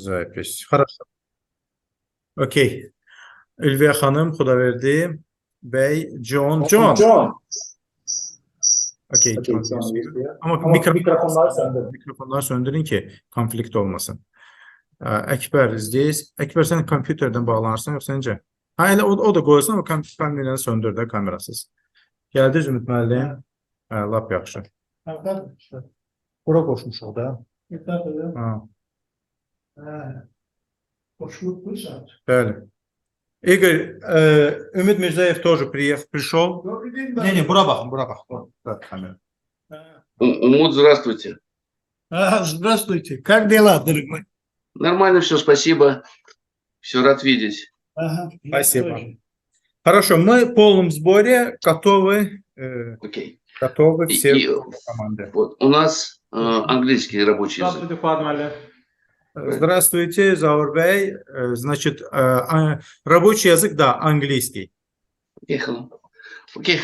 Запись. Хорошо. Okey. Ülviyə xanım, Xudaverdi bəy, John. Okey, John. Ama mikrofonları söndürün ki konflikt olmasın. Ekber izleyiz. Ekber sen kompüterden bağlanırsan yoksa sence? Ha, elə o da qoyursan ama kameranı söndür də kamerasız. Gəldi Zümrüt müəllim. Lap yaxşı. Bura qoşmuşuq da. Qoşulub bu saat. Bəli. Игорь, Ümid Mirzayev тоже пришел. Не, бura baxın, bura baxın. Умут, здравствуйте. Здравствуйте. Как дела, дорогой? Нормально все, спасибо. Все, рад видеть. Спасибо. Хорошо, мы в полном сборе, готовы. Окей. Готовы все команды. Вот, у нас английский рабочий язык. Здравствуйте, Заур Бey. Значит, рабочий язык, да, английский. Okay, hello. Okay.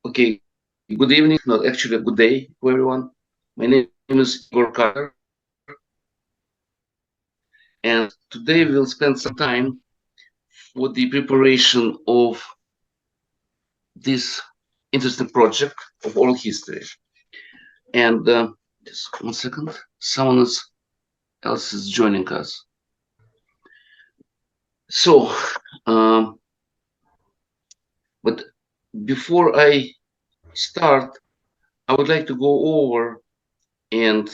Okay. Good evening, not actually good day to everyone. My name is Igor Carter. And today we'll spend some time for the preparation of this interesting project of oral history. And just 1 second, someone else is joining us. So, but before I start, I would like to go over and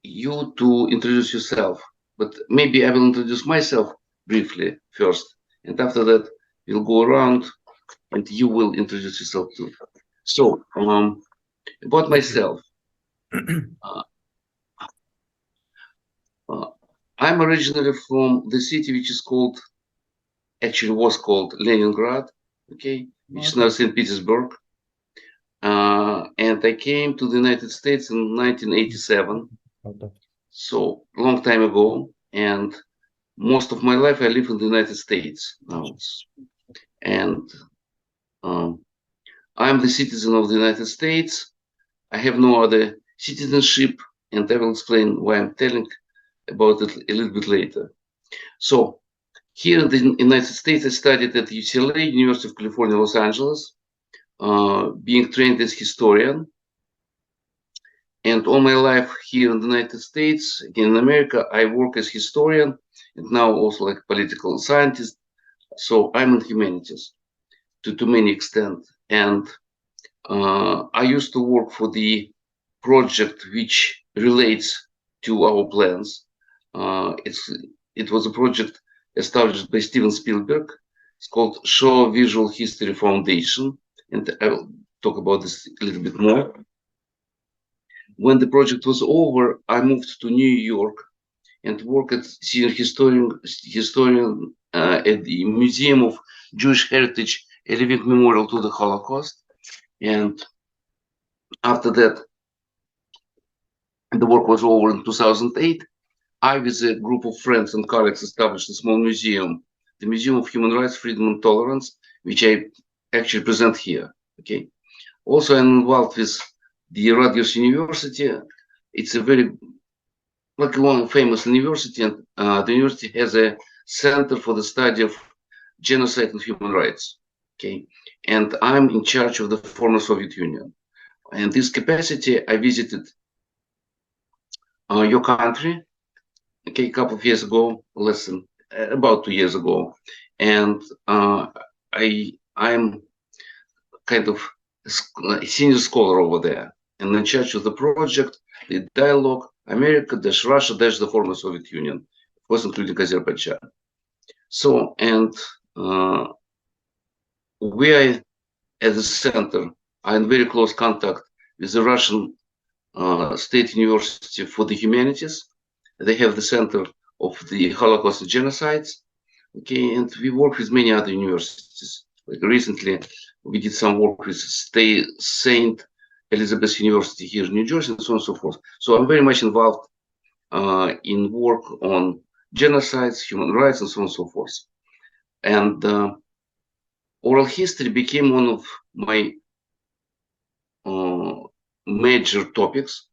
you to introduce yourself. But maybe I will introduce myself briefly first, and after that we'll go around and you will introduce yourself too. So, about myself. I'm originally from the city which is called, actually was called Leningrad, okay, which is now St. Petersburg. And I came to the United States in 1987. So long time ago, and most of my life I live in the United States now. And I'm the citizen of the United States. I have no other citizenship, and I will explain why I'm telling about it a little bit later. So here in the United States, I studied at UCLA, University of California, Los Angeles, being trained as historian. And all my life here in the United States, again in America, I work as historian and now also like political scientist. So I'm in humanities to many extent. And I used to work for the project which relates to our plans. It was a project established by Steven Spielberg. It's called Show Visual History Foundation. And I will talk about this a little bit more. When the project was over, I moved to New York and worked as senior historian at the Museum of Jewish Heritage, a living memorial to the Holocaust. And after that, the work was over in 2008. I, with a group of friends and colleagues, established a small museum, the Museum of Human Rights, Freedom and Tolerance, which I actually present here. Okay. Also, I'm involved with the Rutgers University. It's a very one famous university, and the university has a center for the study of genocide and human rights. Okay, and I'm in charge of the former Soviet Union. And this capacity, I visited your country, okay, a couple of years ago, about 2 years ago, and I'm kind of a senior scholar over there, and in charge of the project, the dialogue, America-Russia-the former Soviet Union, of course, including Azerbaijan. So, and we are at the center, are in very close contact with the Russian State University for the Humanities. They have the Center of the Holocaust and Genocides. Okay, and we work with many other universities. Like recently, we did some work with St. Elizabeth University here in New Jersey, and so on and so forth. So I'm very much involved in work on genocides, human rights, and so on and so forth. And oral history became one of my major topics,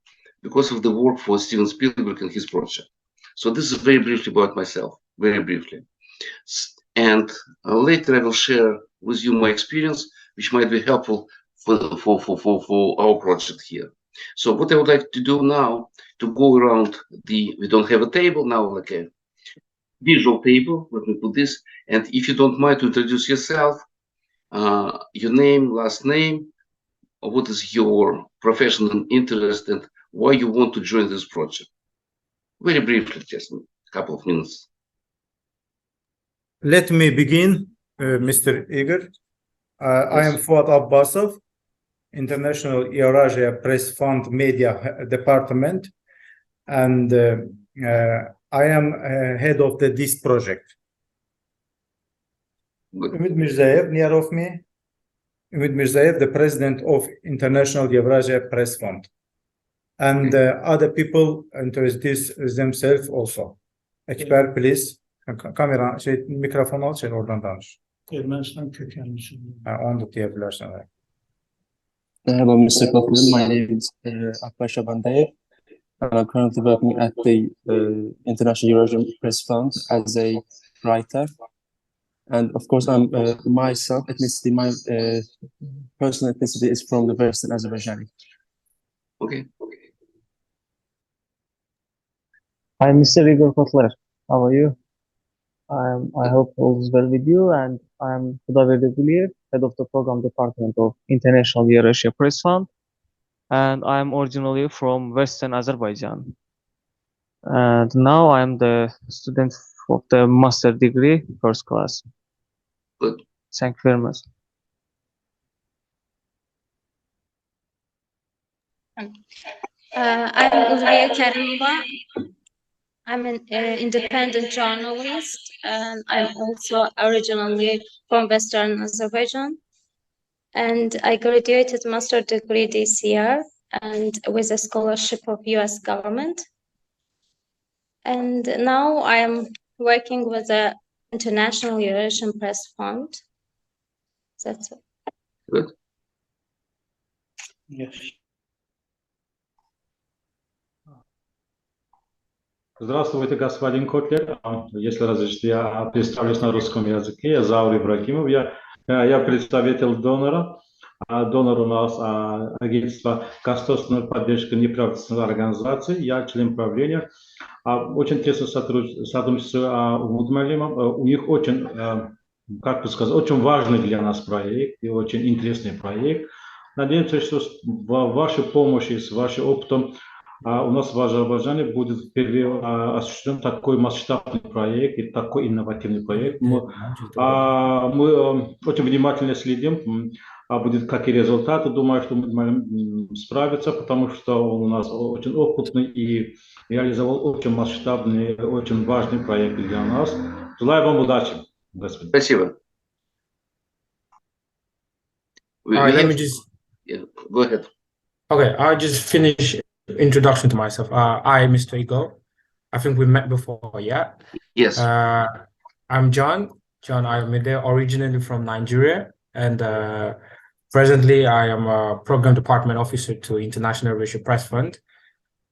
because of the work for Steven Spielberg and his project. So this is very briefly about myself, very briefly. And later I will share with you my experience, which might be helpful for our project here. So what I would like to do now, to go around we don't have a table now, like a visual table, let me put this, and if you don't mind to introduce yourself, your name, last name, what is your professional interest, and why you want to join this project. Very briefly, just a couple of minutes. Let me begin, Mr. Igor. I am Fuat Abbasov, International Eurasia Press Fund Media Department, and I am head of this project. Ümit Mirzayev, near of me. Ümit Mirzayev, the president of International Eurasia Press Fund. And other people introduce themselves also. Ekber, please. Kamera, mikrofon al, oradan danış. Ermənistan kökenlisi. Onu da diyebilirsin. Hello, Mr. Coughlin. My name is Akbash Abandayev. I'm currently working at the International Eurasian Press Fund as a writer. And of course, I'm myself, ethnicity, my personal ethnicity is from the Western Azerbaijani. Okay. I'm Mr. Igor Kotler. How are you? I hope all is well with you, and I'm Hudaver Deguliyev, head of the program department of International Eurasia Press Fund, and I'm originally from Western Azerbaijan. And now I'm the student of the master degree, first class. Good. Thank you very much. I'm Ulviye Kerimova. I'm an independent journalist, and I'm also originally from Western Azerbaijan. And I graduated master degree this year, and with a scholarship of US government. And now I am working with the International Eurasian Press Fund. That's it. Good. Yes. Здравствуйте, господин Котлер. Если разрешите, я представлюсь на русском языке. Я Заур Ибрагимов. Я представитель донора. Донор у нас агентство государственной поддержки неправительственных организаций. Я член правления. Очень тесно сотрудничаю с Удмалимом. У них очень, как бы сказать, очень важный для нас проект и очень интересный проект. Надеемся, что с вашей помощью, с вашим опытом у нас в Азербайджане будет впервые осуществлен такой масштабный проект и такой инновативный проект. Мы очень внимательно следим, будет какие результаты. Думаю, что мы можем справиться, потому что он у нас очень опытный и реализовал очень масштабный, очень важный проект для нас. Желаю вам удачи, господин. Спасибо. Let me just... Yeah, go ahead. Okay, I'll just finish introduction to myself. I'm Mr. Igor. I think we met before, yeah? Yes. I'm John Ayomide, originally from Nigeria, and presently I am a program department officer to International Eurasia Press Fund,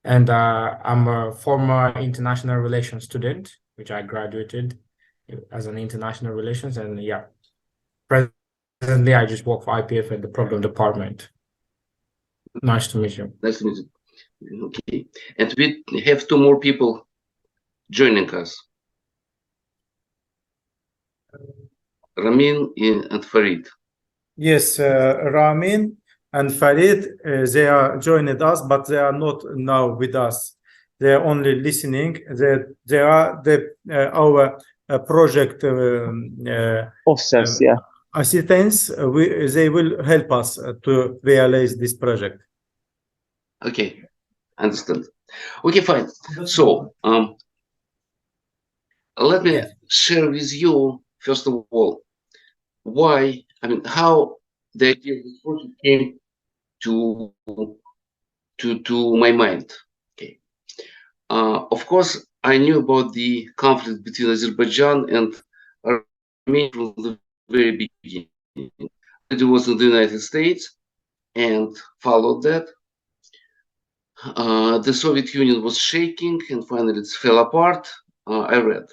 and I'm a former international relations student, which I graduated as an international relations, and yeah, presently I just work for IPF at the program department. Nice to meet you. Nice to meet you. Okay, and we have two more people joining us. Ramin and Farid. Yes, Ramin and Farid, they are joined us, but they are not now with us. They are only listening. They are our project Officers, yeah. assistants. They will help us to realize this project. Okay, understand. Okay, fine. So, let me share with you, first of all, how the idea of this project came to my mind. Okay. Of course, I knew about the conflict between Azerbaijan and Armenia from the very beginning. It was in the United States and followed that. the Soviet Union was shaking and finally it fell apart. I read.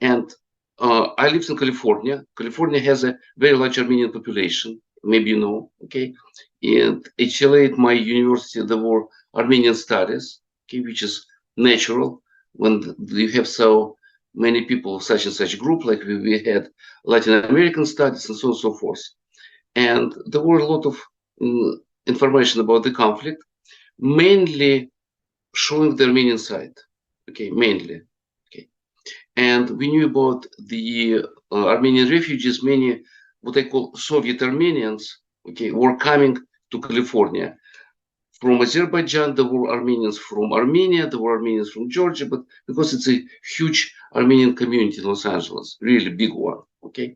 And I lived in California. California has a very large Armenian population, maybe you know, okay? And actually at my university, there were Armenian studies, okay, which is natural when you have so many people of such and such group, like we had Latin American studies and so on and so forth. And there were a lot of information about the conflict, mainly showing the Armenian side, okay, mainly. And we knew about the Armenian refugees. Many what I call Soviet Armenians, okay, were coming to California from Azerbaijan. There were Armenians from Armenia, there were Armenians from Georgia, but because it's a huge Armenian community in Los Angeles, really big one, okay.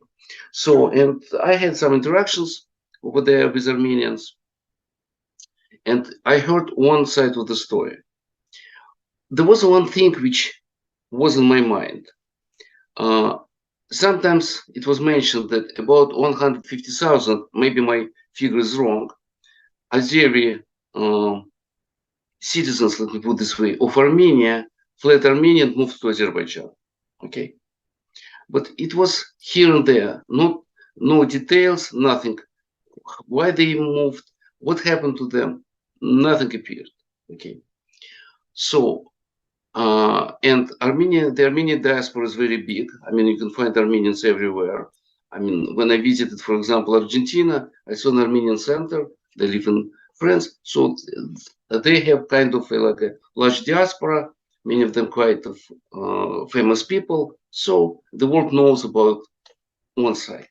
So, and I had some interactions over there with Armenians, and I heard one side of the story. There was one thing which was in my mind. Sometimes it was mentioned that about 150,000, maybe my figure is wrong, Azeri citizens, let me put this way, of Armenia, fled Armenia and moved to Azerbaijan, okay? But it was here and there, no details, nothing. Why they moved, what happened to them, nothing appeared, okay? So, and Armenia, the Armenian diaspora is very big. I mean, you can find Armenians everywhere. I mean, when I visited, for example, Argentina, I saw an Armenian center. They live in France, so they have kind of like a large diaspora. Many of them quite famous people. So the world knows about one side.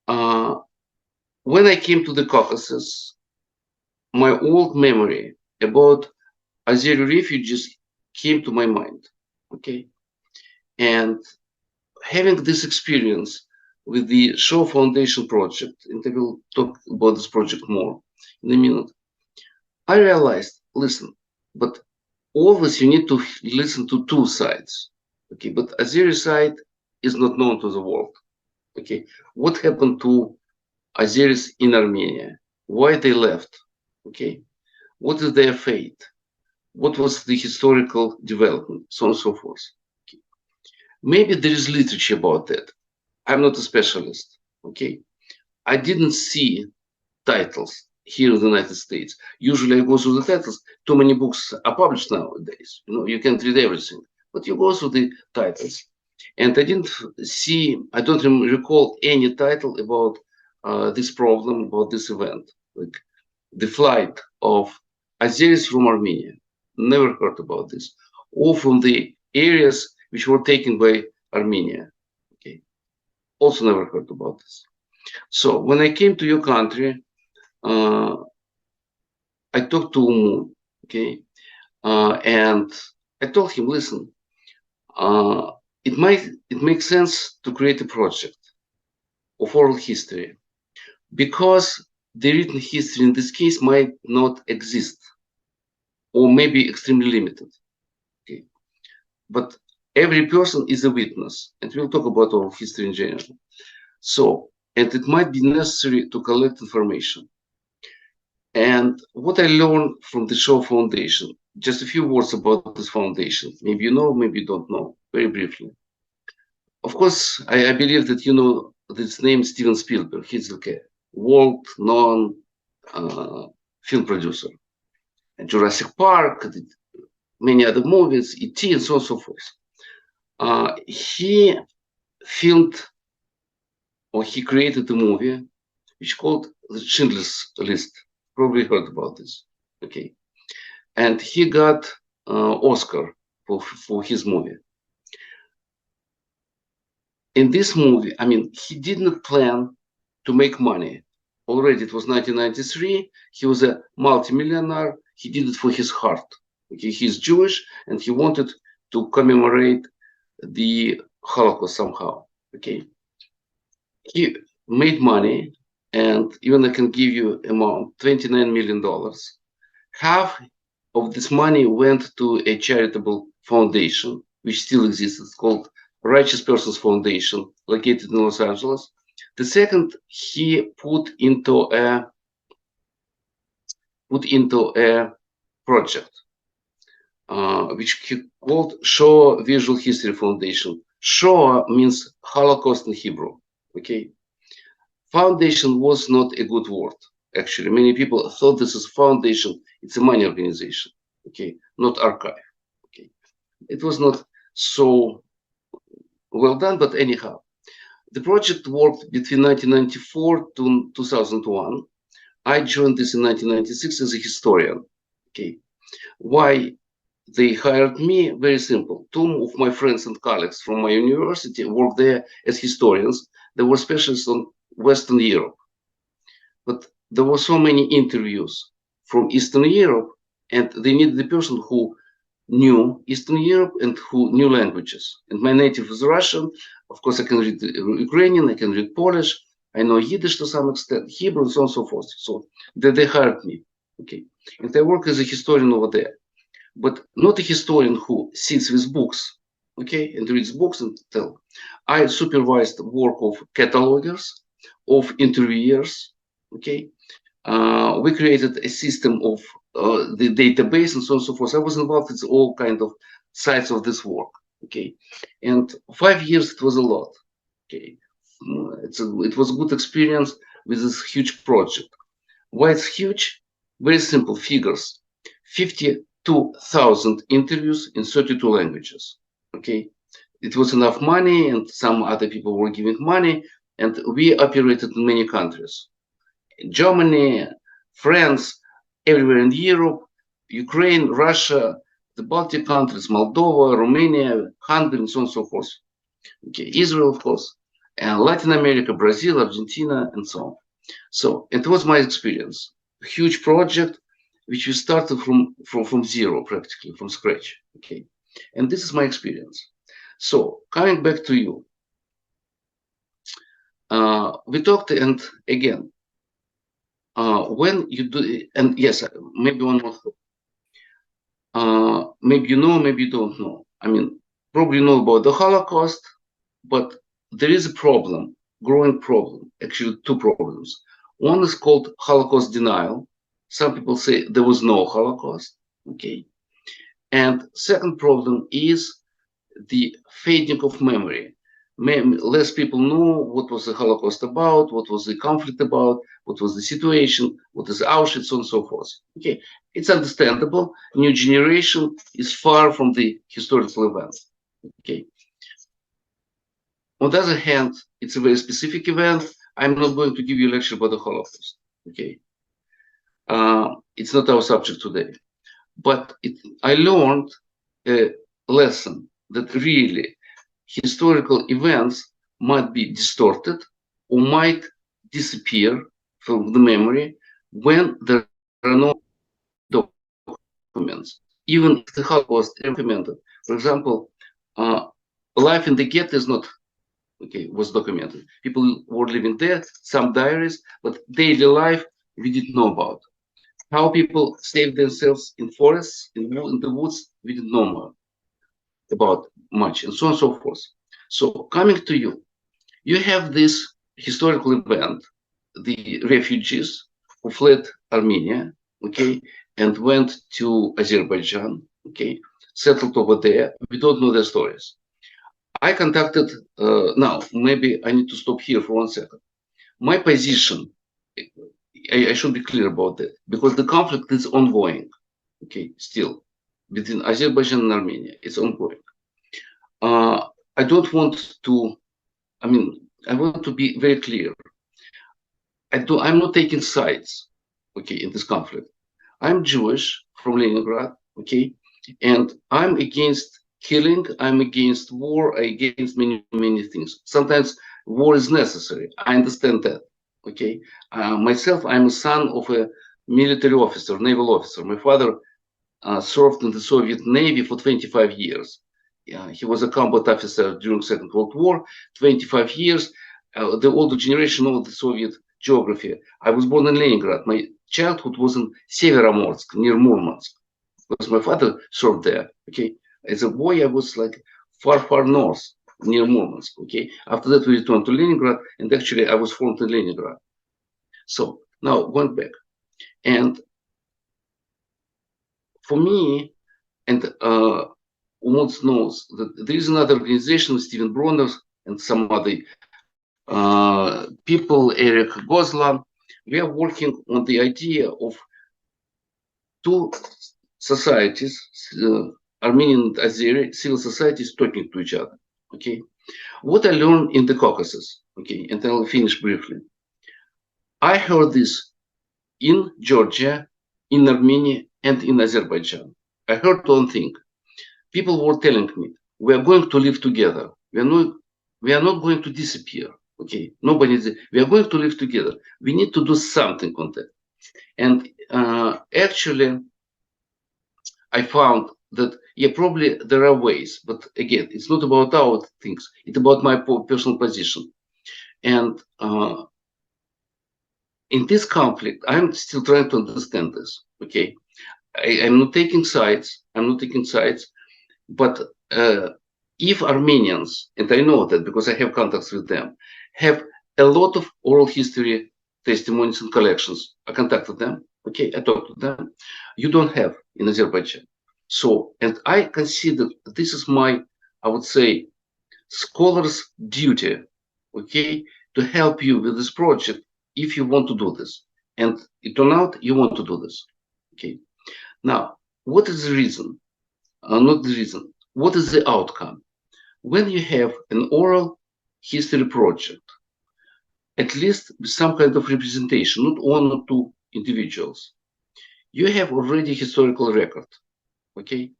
When I came to the Caucasus, my old memory about Azeri refugees came to my mind, okay? And having this experience with the Shaw Foundation project, and I will talk about this project more in a minute, I realized, listen, but always you need to listen to two sides, okay? But Azeri side is not known to the world, okay? What happened to Azeris in Armenia? Why they left, okay? What is their fate? What was the historical development, so on and so forth. Okay. Maybe there is literature about that. I'm not a specialist, okay? I didn't see titles here in the United States. Usually I go through the titles. Too many books are published nowadays. You know, you can't read everything, but you go through the titles. And I didn't see, I don't recall any title about this problem, about this event, like the flight of Azeris from Armenia. Never heard about this, or from the areas which were taken by Armenia, okay? Also never heard about this. So when I came to your country, I talked to Umu, okay? And I told him, listen, it makes sense to create a project of oral history, because the written history in this case might not exist, or maybe extremely limited, okay? But every person is a witness, and we'll talk about oral history in general. So, and it might be necessary to collect information. And what I learned from the Shaw Foundation, just a few words about this foundation. Maybe you know, maybe you don't know, very briefly. Of course, I believe that you know this name, Steven Spielberg. He's like a world-known film producer. Jurassic Park, many other movies, E.T., and so on and so forth. He filmed, or he created a movie which called The Schindler's List. Probably heard about this, okay? And he got Oscar for his movie. In this movie, I mean, he did not plan to make money. Already it was 1993, he was a multimillionaire. He did it for his heart. Okay, he's Jewish, and he wanted to commemorate the Holocaust somehow. Okay, he made money, and even I can give you amount, $29 million. Half of this money went to a charitable foundation, which still exists. It's called Righteous Persons Foundation, located in Los Angeles. The second, he put into a project, which he called Shoah Visual History Foundation. Shoah means Holocaust in Hebrew. Okay, foundation was not a good word. Actually, many people thought this is foundation. It's a money organization. Okay, not archive. Okay, it was not so well done, but anyhow, the project worked between 1994 to 2001. I joined this in 1996 as a historian. Okay, why they hired me? Very simple. Two of my friends and colleagues from my university worked there as historians. They were specialists on Western Europe, but there were so many interviews from Eastern Europe, and they needed the person who knew Eastern Europe and who knew languages. And my native is Russian. Of course, I can read Ukrainian, I can read Polish, I know Yiddish to some extent, Hebrew, and so on and so forth. So they hired me. Okay, and I work as a historian over there, but not a historian who sits with books, okay, and reads books and tell. I supervised work of catalogers, of interviewers. Okay, we created a system of the database and so on and so forth. I was involved in all kind of sides of this work. Okay, and 5 years it was a lot. Okay, it was a good experience with this huge project. Why it's huge? Very simple figures: 52,000 interviews in 32 languages. Okay, it was enough money, and some other people were giving money, and we operated in many countries: Germany, France, everywhere in Europe, Ukraine, Russia, the Baltic countries, Moldova, Romania, Hungary, and so on and so forth. Okay, Israel, of course, and Latin America, Brazil, Argentina, and so on. So it was my experience. A huge project, which we started from zero, practically from scratch. Okay, and this is my experience. So coming back to you, we talked, and again, when you do, and yes, maybe one more thing. Maybe you know, maybe you don't know. I mean, probably you know about the Holocaust, but there is a problem, growing problem, actually two problems. One is called Holocaust denial. Some people say there was no Holocaust, okay? And second problem is the fading of memory. Less people know what was the Holocaust about, what was the conflict about, what was the situation, what is Auschwitz, so on and so forth. Okay, it's understandable. New generation is far from the historical events. Okay. On the other hand, it's a very specific event. I'm not going to give you a lecture about the Holocaust. Okay. It's not our subject today. But I learned a lesson that really historical events might be distorted or might disappear from the memory when there are no documents. Even if the Holocaust is documented. For example, life in the ghetto is not, okay, was documented. People were living there, some diaries, but daily life we didn't know about. How people saved themselves in forests, in the woods, we didn't know more about much, and so on and so forth. So coming to you, you have this historical event, the refugees who fled Armenia, okay, and went to Azerbaijan, okay, settled over there. We don't know their stories. I contacted, now maybe I need to stop here for 1 second. My position, I should be clear about that, because the conflict is ongoing, okay, still, between Azerbaijan and Armenia, it's ongoing. I don't want to, I mean, I want to be very clear. I'm not taking sides, okay, in this conflict. I'm Jewish from Leningrad, okay, and I'm against killing, I'm against war, against many, many things. Sometimes war is necessary, I understand that, okay. Myself, I'm a son of a military officer, naval officer. My father served in the Soviet Navy for 25 years. He was a combat officer during Second World War, 25 years. The older generation of the Soviet geography. I was born in Leningrad. My childhood was in Severomorsk, near Murmansk, because my father served there, okay. As a boy, I was like far, far north, near Murmansk, okay. After that, we returned to Leningrad, and actually, I was formed in Leningrad. So, now, going back. And for me, and Umut knows that there is another organization, Steven Bronner and some other people, Eric Goslan. We are working on the idea of two societies, Armenian and Azeri civil societies talking to each other. Okay, what I learned in the Caucasus. Okay, and I'll finish briefly. I heard this in Georgia, in Armenia, and in Azerbaijan. I heard one thing. People were telling me, we are going to live together. We are not going to disappear. Okay, we are going to live together. We need to do something on that. And actually, I found that, yeah, probably there are ways, but again, it's not about our things. It's about my personal position. And in this conflict, I'm still trying to understand this. Okay, I'm not taking sides. But if Armenians, and I know that because I have contacts with them, have a lot of oral history testimonies and collections, I contacted them. Okay, I talked to them. You don't have in Azerbaijan. So, and I consider this is my, I would say, scholar's duty, okay, to help you with this project if you want to do this. And it turned out you want to do this. Okay. Now, what is the reason? Not the reason. What is the outcome? When you have an oral history project, at least with some kind of representation, not one or two individuals, you have already historical record. Okay,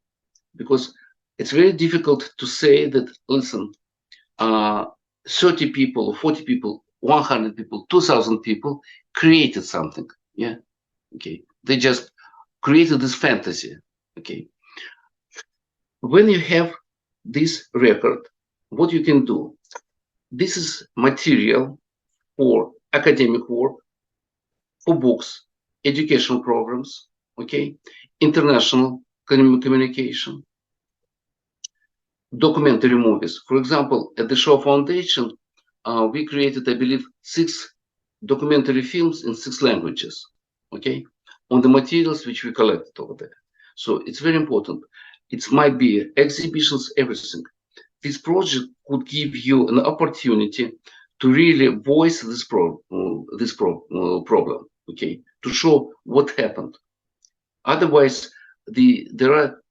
because it's very difficult to say that, listen, 30 people or 40 people, 100 people, 2,000 people created something. Yeah, okay, they just created this fantasy. Okay, when you have this record, what you can do, this is material for academic work, for books, educational programs, okay, international communication, documentary movies. For example, at the Shaw Foundation, we created, I believe, 6 documentary films in 6 languages, okay, on the materials which we collected over there. So it's very important. It might be exhibitions, everything. This project could give you an opportunity to really voice this problem, okay, to show what happened. Otherwise, there are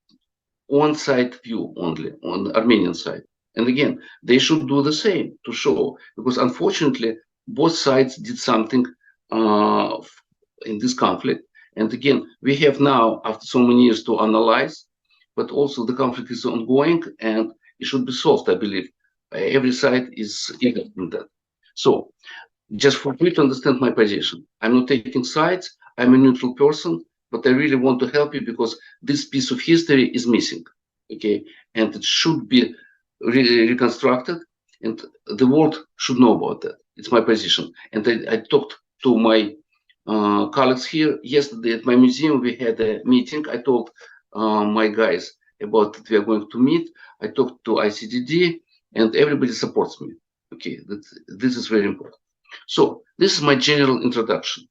one-side view only on the Armenian side. And again, they should do the same to show, because unfortunately, both sides did something in this conflict. And again, we have now, after so many years, to analyze, but also the conflict is ongoing and it should be solved, I believe. Every side is eager in that. So, just for you to understand my position, I'm not taking sides, I'm a neutral person, but I really want to help you because this piece of history is missing, okay? And it should be reconstructed, and the world should know about that. It's my position. And I talked to my colleagues here yesterday at my museum. We had a meeting. I told my guys about that we are going to meet. I talked to ICDD, and everybody supports me. Okay, this is very important. So this is my general introduction.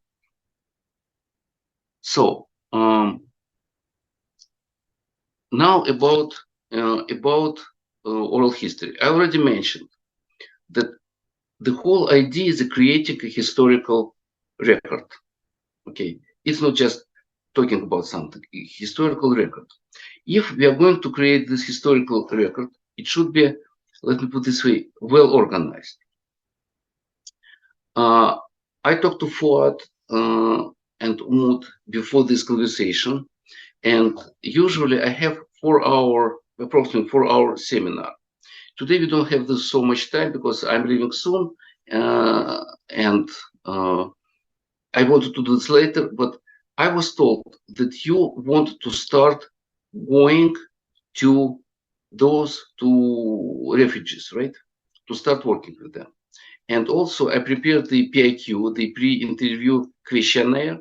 So now about oral history. I already mentioned that the whole idea is creating a historical record. Okay, it's not just talking about something, a historical record. If we are going to create this historical record, it should be, let me put this way, well organized. I talked to Fuad and Umut before this conversation, and usually I have approximately 4-hour seminar. Today we don't have this so much time because I'm leaving soon, and I wanted to do this later, but I was told that you want to start going to those 2 refugees, right? To start working with them. And also I prepared the PIQ, the pre-interview questionnaire,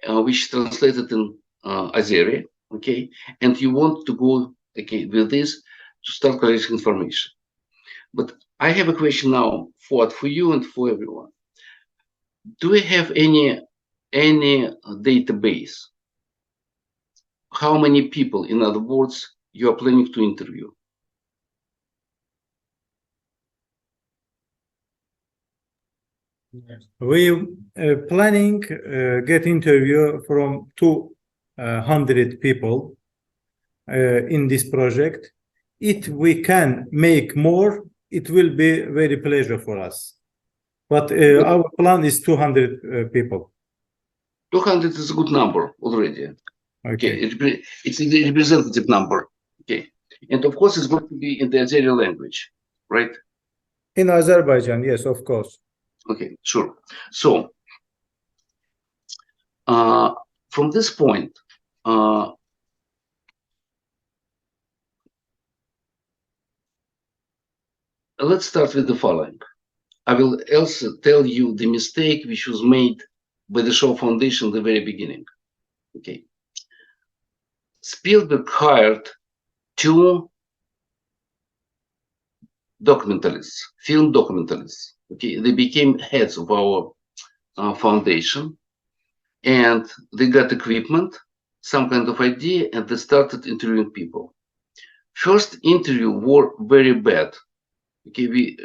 which is translated in Azeri, okay? And you want to go, okay, with this to start collecting information. But I have a question now for you and for everyone. Do we have any database how many people, in other words, you are planning to interview. We planning get interview from 200 people in this project. If we can make more, it will be very pleasure for us. But our plan is 200 people. 200 is a good number already. Okay, it's a representative number. Okay, and of course it's going to be in the Azeri language, right? In Azerbaijan, yes, of course. Okay, sure. So from this point, let's start with the following. I will also tell you the mistake which was made by the Shaw Foundation at the very beginning. Okay. Spielberg hired 2 documentalists, film documentalists. Okay, they became heads of our foundation, and they got equipment, some kind of idea, and they started interviewing people. First interview were very bad. Okay, we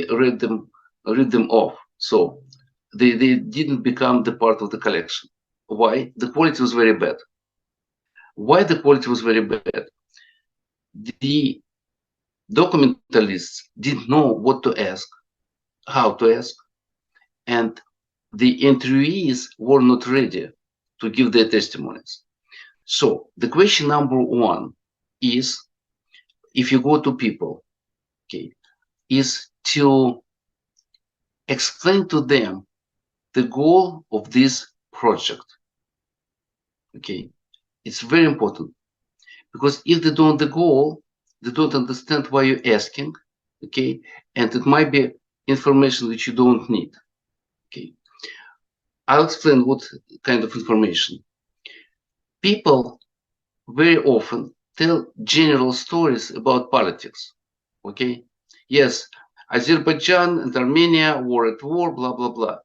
read them off, so they didn't become the part of the collection. Why? The quality was very bad. Why the quality was very bad? The documentalists didn't know what to ask, how to ask, and the interviewees were not ready to give their testimonies. So the question number 1 is, if you go to people, okay, is to explain to them the goal of this project. Okay, it's very important, because if they don't know the goal, they don't understand why you're asking. Okay, and it might be information which you don't need. Okay, I'll explain what kind of information. People very often tell general stories about politics. Okay, yes, Azerbaijan and Armenia were at war, blah, blah, blah.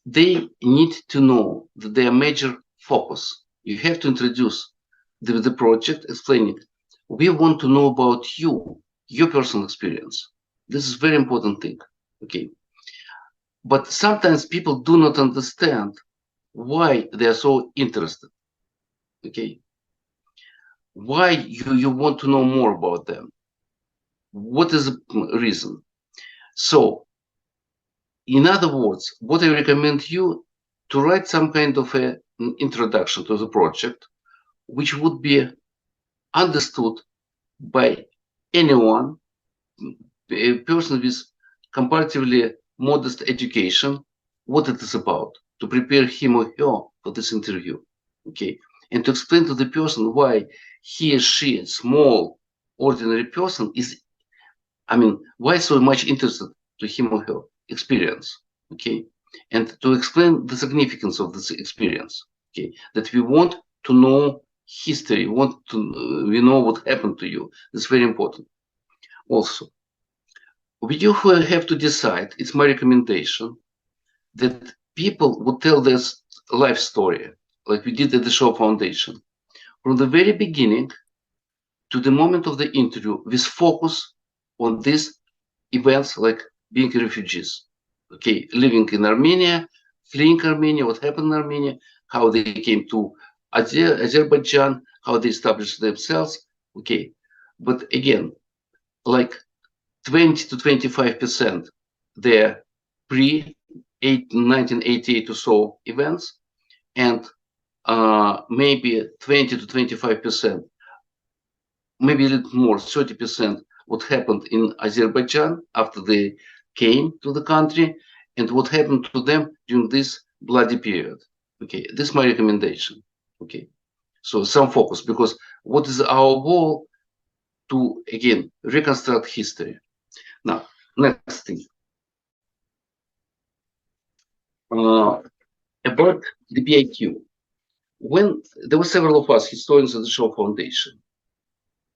They need to know that their major focus. You have to introduce the project, explaining, we want to know about you, your personal experience. This is a very important thing. Okay, but sometimes people do not understand why they are so interested. Okay, why you want to know more about them. What is the reason? So, in other words, what I recommend you to write some kind of an introduction to the project, which would be understood by anyone, a person with comparatively modest education, what it is about, to prepare him or her for this interview. Okay, and to explain to the person why he or she, small, ordinary person, is, why so much interested to him or her experience. Okay, and to explain the significance of this experience. Okay, that we want to know history, we know what happened to you. It's very important. Also, we do have to decide, it's my recommendation, that people would tell their life story, like we did at the Shaw Foundation, from the very beginning to the moment of the interview, with focus on these events, like being refugees, okay, living in Armenia, fleeing Armenia, what happened in Armenia, how they came to Azerbaijan, how they established themselves. Okay, but again, like 20 to 25% they're pre-1988 or so events, and maybe 20 to 25%, maybe a little more, 30%, what happened in Azerbaijan after they came to the country, and what happened to them during this bloody period. Okay, this is my recommendation. Okay, so some focus, because what is our goal? To, again, reconstruct history. Now, next thing. About the PIQ. When there were several of us, historians of the Shaw Foundation,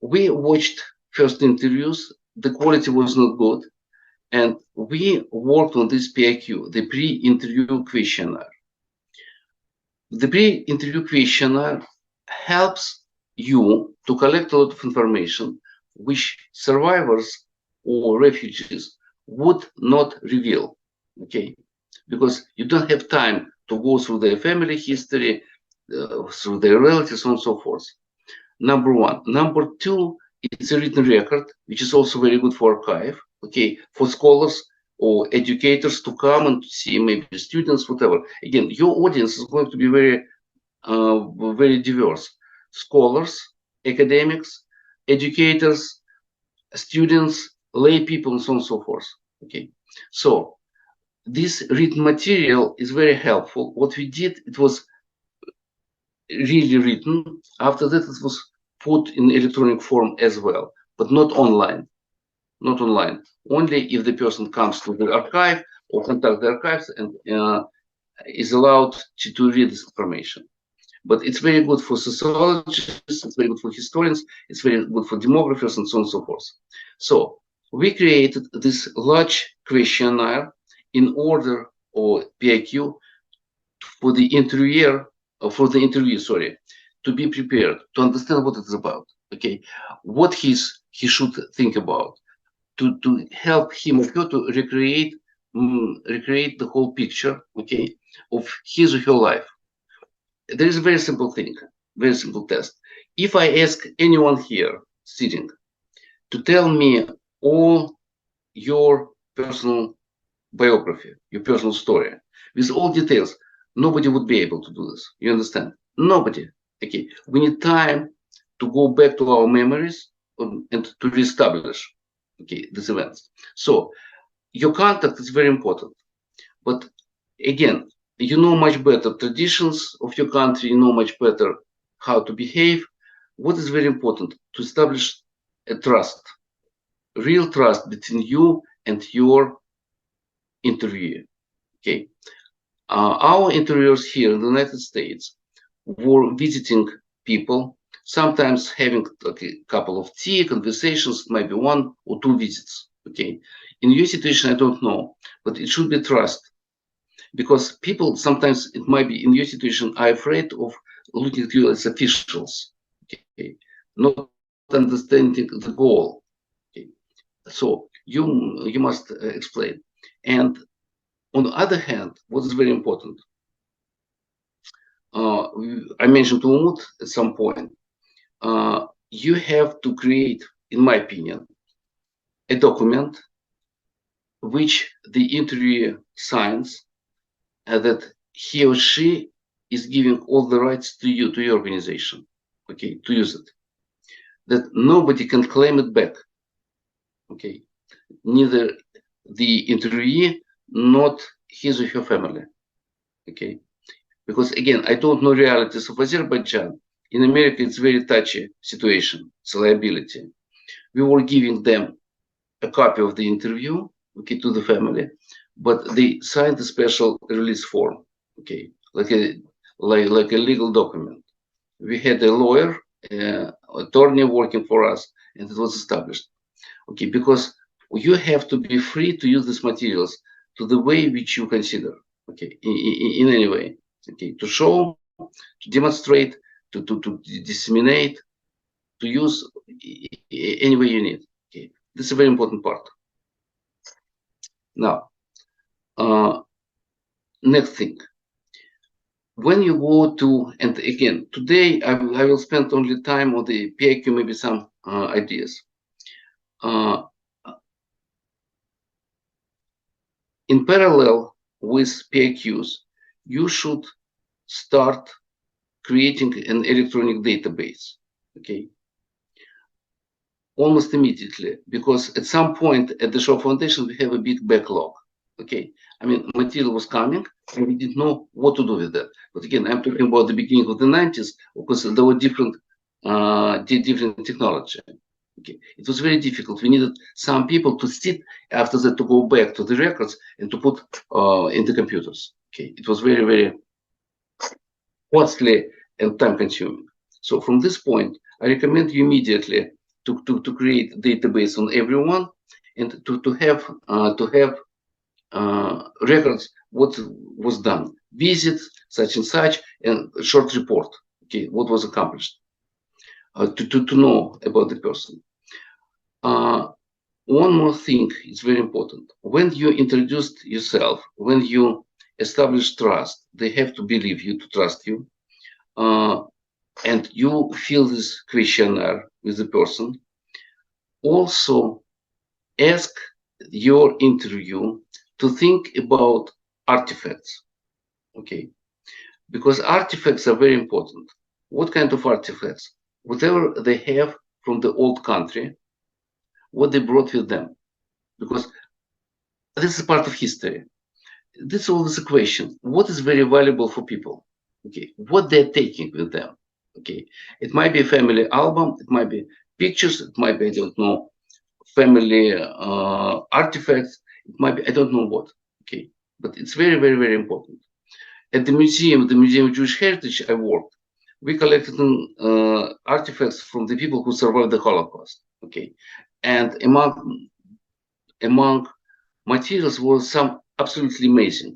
we watched first interviews, the quality was not good, and we worked on this PIQ, the pre-interview questionnaire. The pre-interview questionnaire helps you to collect a lot of information which survivors or refugees would not reveal, okay? Because you don't have time to go through their family history, through their relatives, and so forth. Number one. Number two, it's a written record, which is also very good for archive, okay, for scholars or educators to come and to see, maybe students, whatever. Again, your audience is going to be very, very diverse. Scholars, academics, educators, students, lay people, and so on and so forth. Okay, so this written material is very helpful. What we did, it was really written. After that, it was put in electronic form as well, but not online. Not online. Only if the person comes to the archive or contact the archives and is allowed to read this information. But it's very good for sociologists, it's very good for historians, it's very good for demographers, and so on and so forth. So we created this large questionnaire in order, or PIQ, for the interviewer, to be prepared, to understand what it's about, okay, what he should think about, to help him or her to recreate the whole picture, okay, of his or her life. There is a very simple thing, very simple test. If I ask anyone here sitting to tell me all your personal biography, your personal story, with all details, nobody would be able to do this. You understand? Nobody. Okay. We need time to go back to our memories and to reestablish, okay, these events. So your contact is very important. But again, you know much better traditions of your country, you know much better how to behave. What is very important? To establish a trust, real trust between you and your interviewer. Okay. Our interviewers here in the United States were visiting people, sometimes having a couple of tea conversations, maybe 1 or 2 visits. Okay. In your situation, I don't know, but it should be trust. Because people sometimes, it might be in your situation, are afraid of looking at you as officials, okay, not understanding the goal. Okay. So you must explain. And on the other hand, what is very important, I mentioned to Umut at some point, you have to create, in my opinion, a document which the interviewer signs, that he or she is giving all the rights to you, to your organization, okay, to use it. That nobody can claim it back, okay, neither the interviewee, not his or her family, okay, because again, I don't know realities of Azerbaijan. In America, it's very touchy situation, it's a liability. We were giving them a copy of the interview, okay, to the family, but they signed a special release form, okay, like a legal document. We had a lawyer, attorney working for us, and it was established, okay, because you have to be free to use these materials to the way which you consider, okay, in any way, okay, to show, to demonstrate, to disseminate, to use any way you need, okay. This is a very important part. Now, next thing, when you go to, and again, today I will spend only time on the PIQ, maybe some ideas. In parallel with PIQs, you should start creating an electronic database, okay, almost immediately, because at some point at the Shaw Foundation, we have a big backlog, okay. I mean, material was coming, and we didn't know what to do with that. But again, I'm talking about the beginning of the 90s, because there were different technology. Okay, it was very difficult. We needed some people to sit after that to go back to the records and to put in the computers. Okay, it was very, very costly and time-consuming. So from this point, I recommend you immediately to create a database on everyone and to have records what was done, visits, such and such, and short report, okay, what was accomplished. to know about the person. One more thing is very important. When you introduce yourself, when you establish trust, they have to believe you, to trust you, and you fill this questionnaire with the person. Also, ask your interview to think about artifacts, okay? Because artifacts are very important. What kind of artifacts? Whatever they have from the old country, what they brought with them, because this is part of history. This is always a question. What is very valuable for people? Okay, what they're taking with them? Okay, it might be a family album, it might be pictures, it might be, I don't know, family artifacts, it might be, I don't know what. Okay, but it's very, very, very important. At the Museum of Jewish Heritage I worked, we collected artifacts from the people who survived the Holocaust. Okay, and among materials were some absolutely amazing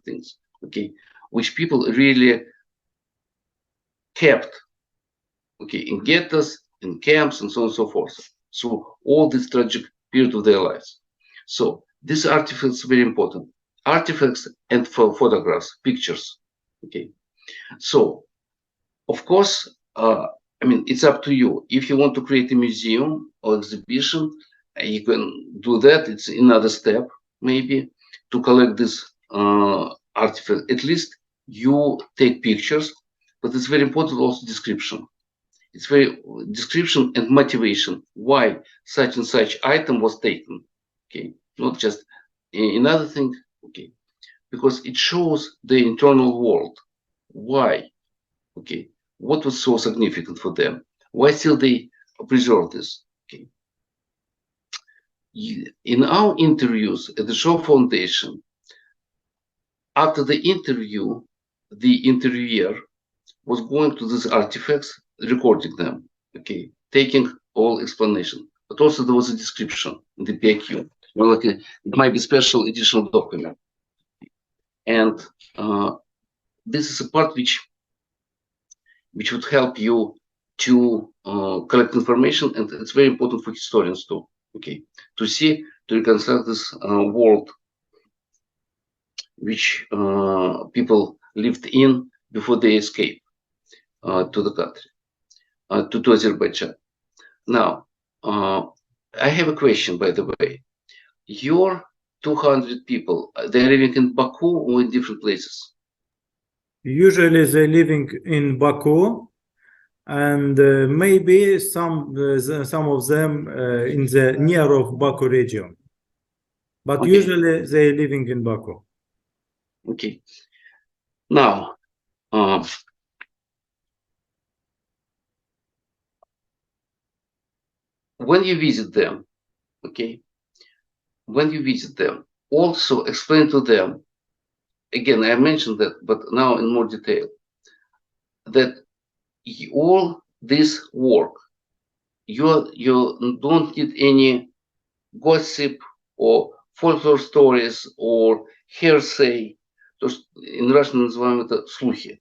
things. Okay, which people really kept. Okay, in ghettos, in camps, and so on and so forth. So all this tragic period of their lives. So these artifacts are very important. Artifacts and photographs, pictures. Okay, so of course, I mean, it's up to you. If you want to create a museum or exhibition, you can do that. It's another step, maybe, to collect this artifact. At least you take pictures, but it's very important also description. It's very description and motivation why such and such item was taken. Okay, not just another thing. Okay, because it shows the internal world. Why? Okay, what was so significant for them? Why still they preserve this? Okay. In our interviews at the Shaw Foundation, after the interview, the interviewer was going to these artifacts, recording them, okay, taking all explanation. But also there was a description in the PIQ. Well, like it might be special additional document. And this is a part which would help you to collect information, and it's very important for historians too, okay, to see, to reconstruct this world which people lived in before they escaped to the country, to Azerbaijan. Now, I have a question, by the way. Your 200 people, they're living in Baku or in different places? Usually they're living in Baku, and maybe some of them in the near of Baku region. But Okay. Usually they're living in Baku. Okay. Now, when you visit them, okay, when you visit them, also explain to them, again, I mentioned that, but now in more detail, that all this work, you don't need any gossip or folklore stories or hearsay. То, что in Russian называем это слухи.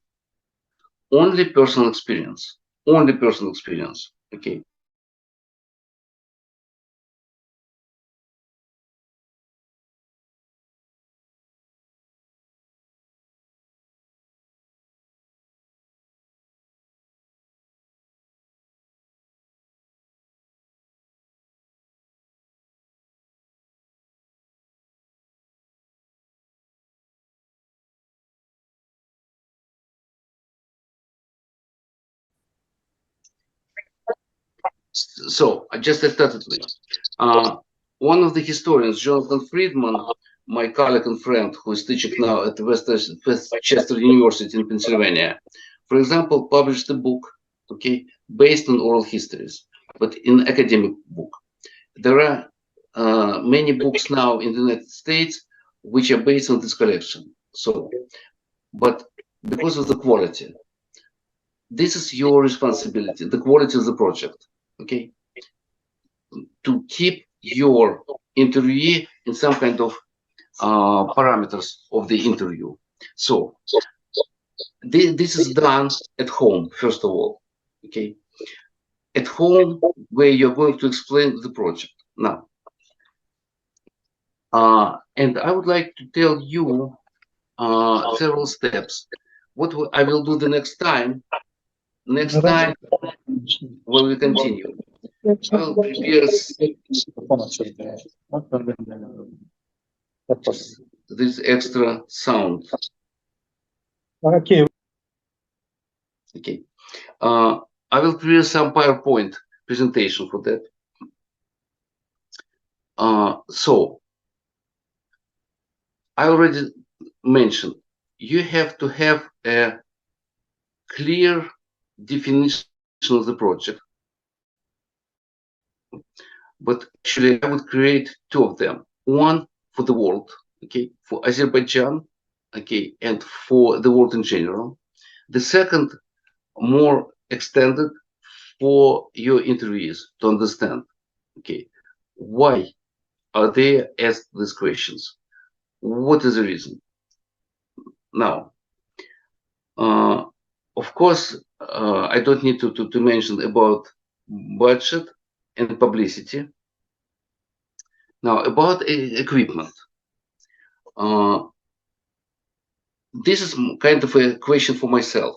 Only personal experience. Only personal experience. Okay. So I just started with one of the historians, Jonathan Friedman, my colleague and friend who is teaching now at Westchester University in Pennsylvania, for example, published a book, okay, based on oral histories, but in academic book. There are many books now in the United States which are based on this collection. So, but because of the quality, this is your responsibility, the quality of the project. Okay, to keep your interviewee in some kind of parameters of the interview. So this is done at home, first of all. Okay, at home where you're going to explain the project now. And I would like to tell you several steps. What I will do the next time when we continue. I will prepare this extra sound. Okay. Okay. I will prepare some PowerPoint presentation for that. So I already mentioned you have to have a clear definition of the project. But actually, I would create two of them. One for the world, okay, for Azerbaijan, okay, and for the world in general. The second, more extended, for your interviewees to understand, okay, why are they asked these questions? What is the reason? Now, of course, I don't need to mention about budget and publicity. Now, about equipment. This is kind of a question for myself.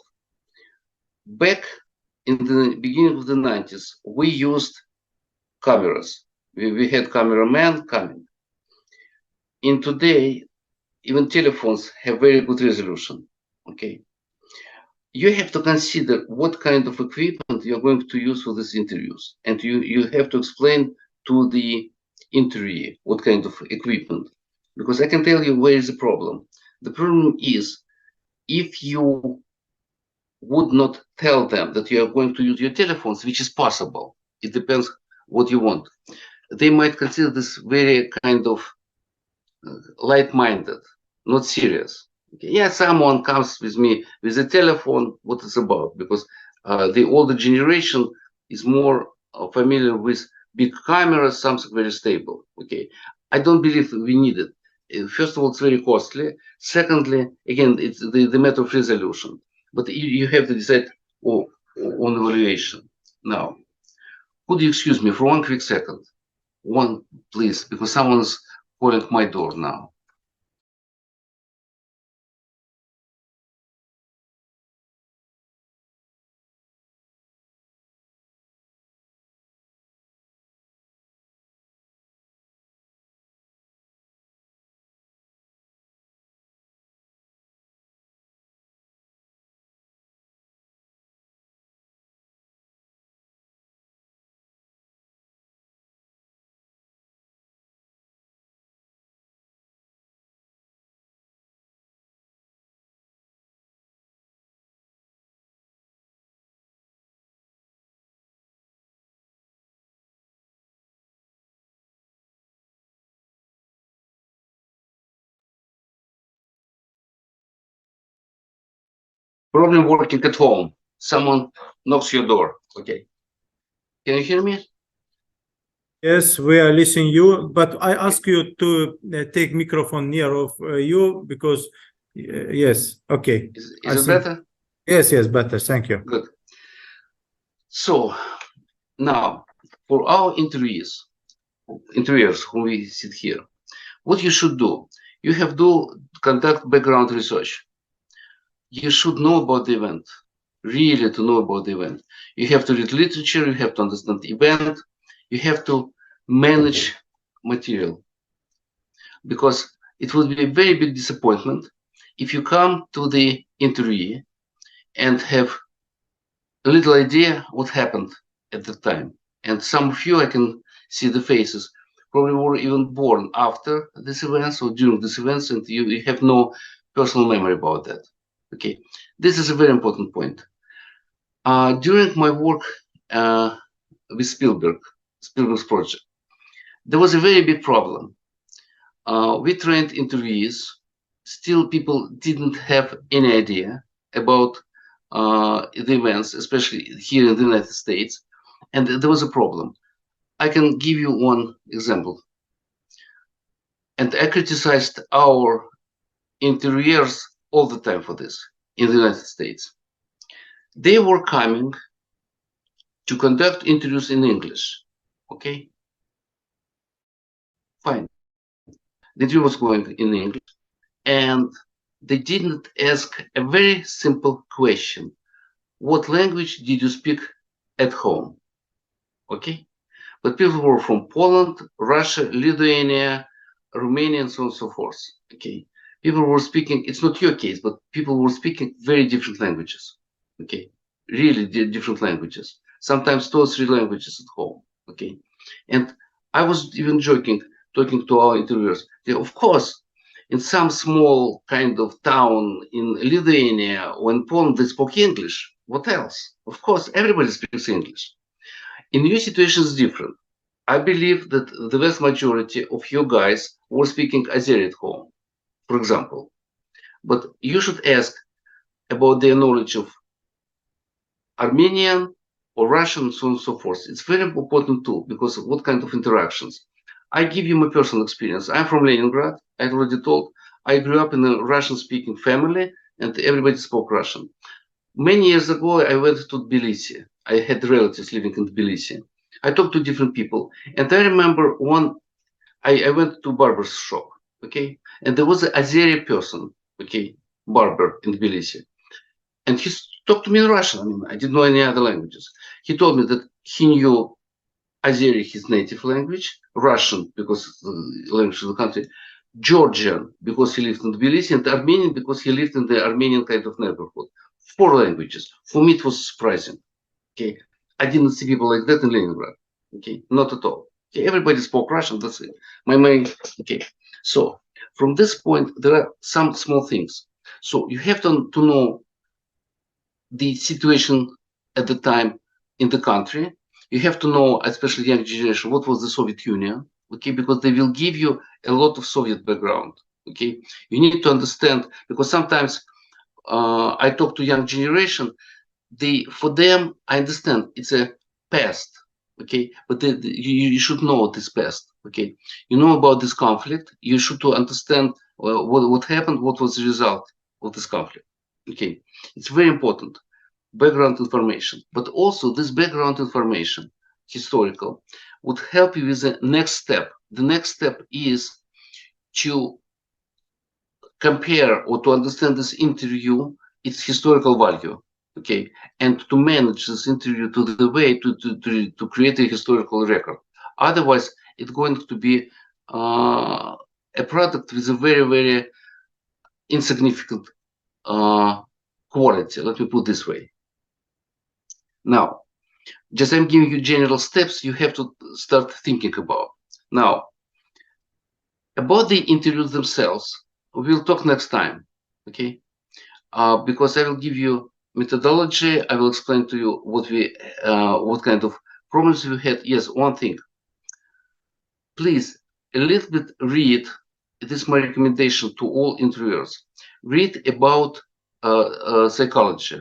Back in the beginning of the 90s, we used cameras. We had cameramen coming. In today, even telephones have very good resolution. Okay. You have to consider what kind of equipment you're going to use for these interviews. And you have to explain to the interviewee what kind of equipment. Because I can tell you where is the problem. The problem is if you would not tell them that you are going to use your telephones, which is possible. It depends what you want. They might consider this very kind of light-minded, not serious. Okay. Yeah, someone comes with me with a telephone, what it's about, because the older generation is more familiar with big cameras, something very stable. Okay, I don't believe we need it. First of all, it's very costly. Secondly, again, it's the matter of resolution. But you have to decide on evaluation. Now, could you excuse me for one quick second? One, please, because someone's calling my door now. Problem working at home. Someone knocks your door. Okay. Can you hear me? Yes, we are listening you, but I ask you to take microphone near of you because yes, okay. Is it better? Yes, better. Thank you. Good. So now for our interviewers who we sit here, what you should do, you have to conduct background research. You should know about the event, really to know about the event. You have to read literature, you have to understand the event, you have to manage material. Because it would be a very big disappointment if you come to the interview and have a little idea what happened at the time. And some of you, I can see the faces, probably were even born after this event or during this event, and you have no personal memory about that. Okay, this is a very important point. During my work with Spielberg's project, there was a very big problem. We trained interviewees, still people didn't have any idea about the events, especially here in the United States, and there was a problem. I can give you one example. And I criticized our interviewers all the time for this in the United States. They were coming to conduct interviews in English. Okay, fine. The interview was going in English, and they didn't ask a very simple question: what language did you speak at home? Okay, but people were from Poland, Russia, Lithuania, Romania, and so on and so forth. Okay, people were speaking, it's not your case, but people were speaking very different languages. Okay, really different languages, sometimes 2 or 3 languages at home. Okay, and I was even talking to our interviewers. Of course, in some small kind of town in Lithuania or in Poland, they spoke English. What else? Of course, everybody speaks English. In your situation is different. I believe that the vast majority of you guys were speaking Azeri at home, for example. But you should ask about their knowledge of Armenian or Russian, and so on and so forth. It's very important too, because of what kind of interactions. I give you my personal experience. I'm from Leningrad. I already told. I grew up in a Russian-speaking family, and everybody spoke Russian. Many years ago, I went to Tbilisi. I had relatives living in Tbilisi. I talked to different people, and I remember I went to barber's shop, okay, and there was an Azeri person, okay, barber in Tbilisi, and he talked to me in Russian. I mean, I didn't know any other languages. He told me that he knew Azeri, his native language, Russian because it's the language of the country, Georgian because he lived in Tbilisi, and Armenian because he lived in the Armenian kind of neighborhood. 4 languages. For me, it was surprising. Okay, I didn't see people like that in Leningrad. Okay, not at all. Okay, everybody spoke Russian. That's it. My main. Okay, so from this point, there are some small things. So you have to know the situation at the time in the country. You have to know, especially young generation, what was the Soviet Union. Okay, because they will give you a lot of Soviet background. Okay, you need to understand, because sometimes I talk to young generation. For them, I understand it's a past, okay, but you should know this past, okay. You know about this conflict. You should to understand what happened, what was the result of this conflict. Okay, it's very important background information, but also this background information, historical, would help you with the next step. The next step is to compare or to understand this interview, its historical value. Okay, and to manage this interview to the way to create a historical record. Otherwise, it's going to be a product with a very, very insignificant quality. Let me put it this way. Now, just I'm giving you general steps you have to start thinking about. Now, about the interviews themselves, we'll talk next time. Okay, because I will give you methodology. I will explain to you what kind of problems we had. Yes, one thing. Please, a little bit read. It is my recommendation to all interviewers. Read about psychology,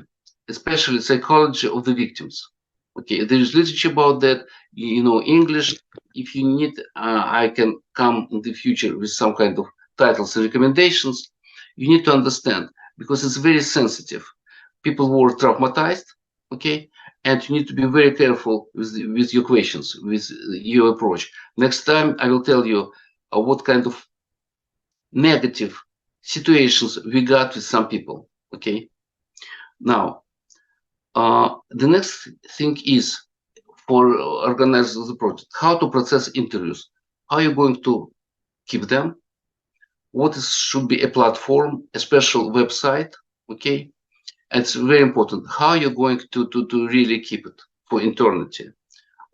especially psychology of the victims. Okay, there is literature about that. You know English. If you need, I can come in the future with some kind of titles and recommendations. You need to understand, because it's very sensitive. People were traumatized, okay, and you need to be very careful with your questions, with your approach. Next time, I will tell you what kind of negative situations we got with some people, okay. Now, the next thing is for organizers of the project, how to process interviews. How are you going to keep them? Should be a platform, a special website, okay? And it's very important. How you're going to really keep it for eternity,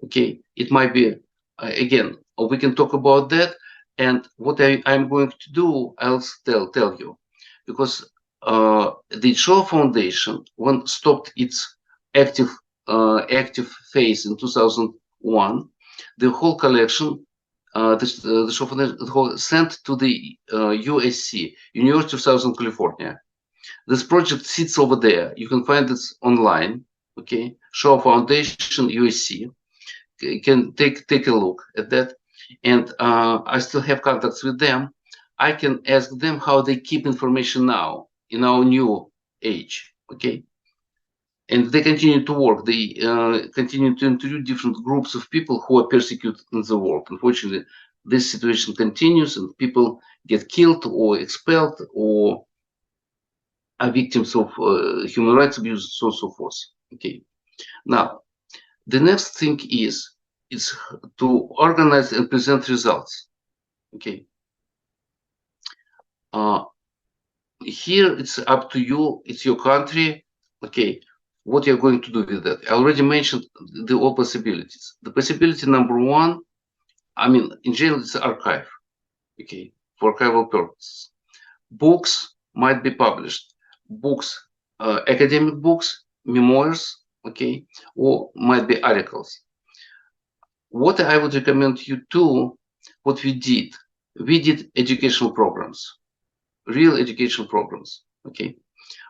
okay? It might be, again, we can talk about that. And what I'm going to do, I'll tell you, because the Shaw Foundation, when stopped its active phase in 2001, the whole collection, the Shaw Foundation sent to the USC, University of Southern California. This project sits over there. You can find it online. Okay, Shaw Foundation, USC. You can take a look at that. And I still have contacts with them. I can ask them how they keep information now in our new age. Okay. and they continue to work. They continue to interview different groups of people who are persecuted in the world. Unfortunately, this situation continues, and people get killed or expelled or are victims of human rights abuse, so on and so forth. Okay. Now, the next thing is to organize and present results. Okay. Here it's up to you. It's your country. Okay. What you're going to do with that? I already mentioned the all possibilities. The possibility number one, I mean, in general, it's archive. Okay, for archival purposes. Books might be published. Books, academic books, memoirs, okay, or might be articles. What I would recommend you to, what we did educational programs, real educational programs, okay,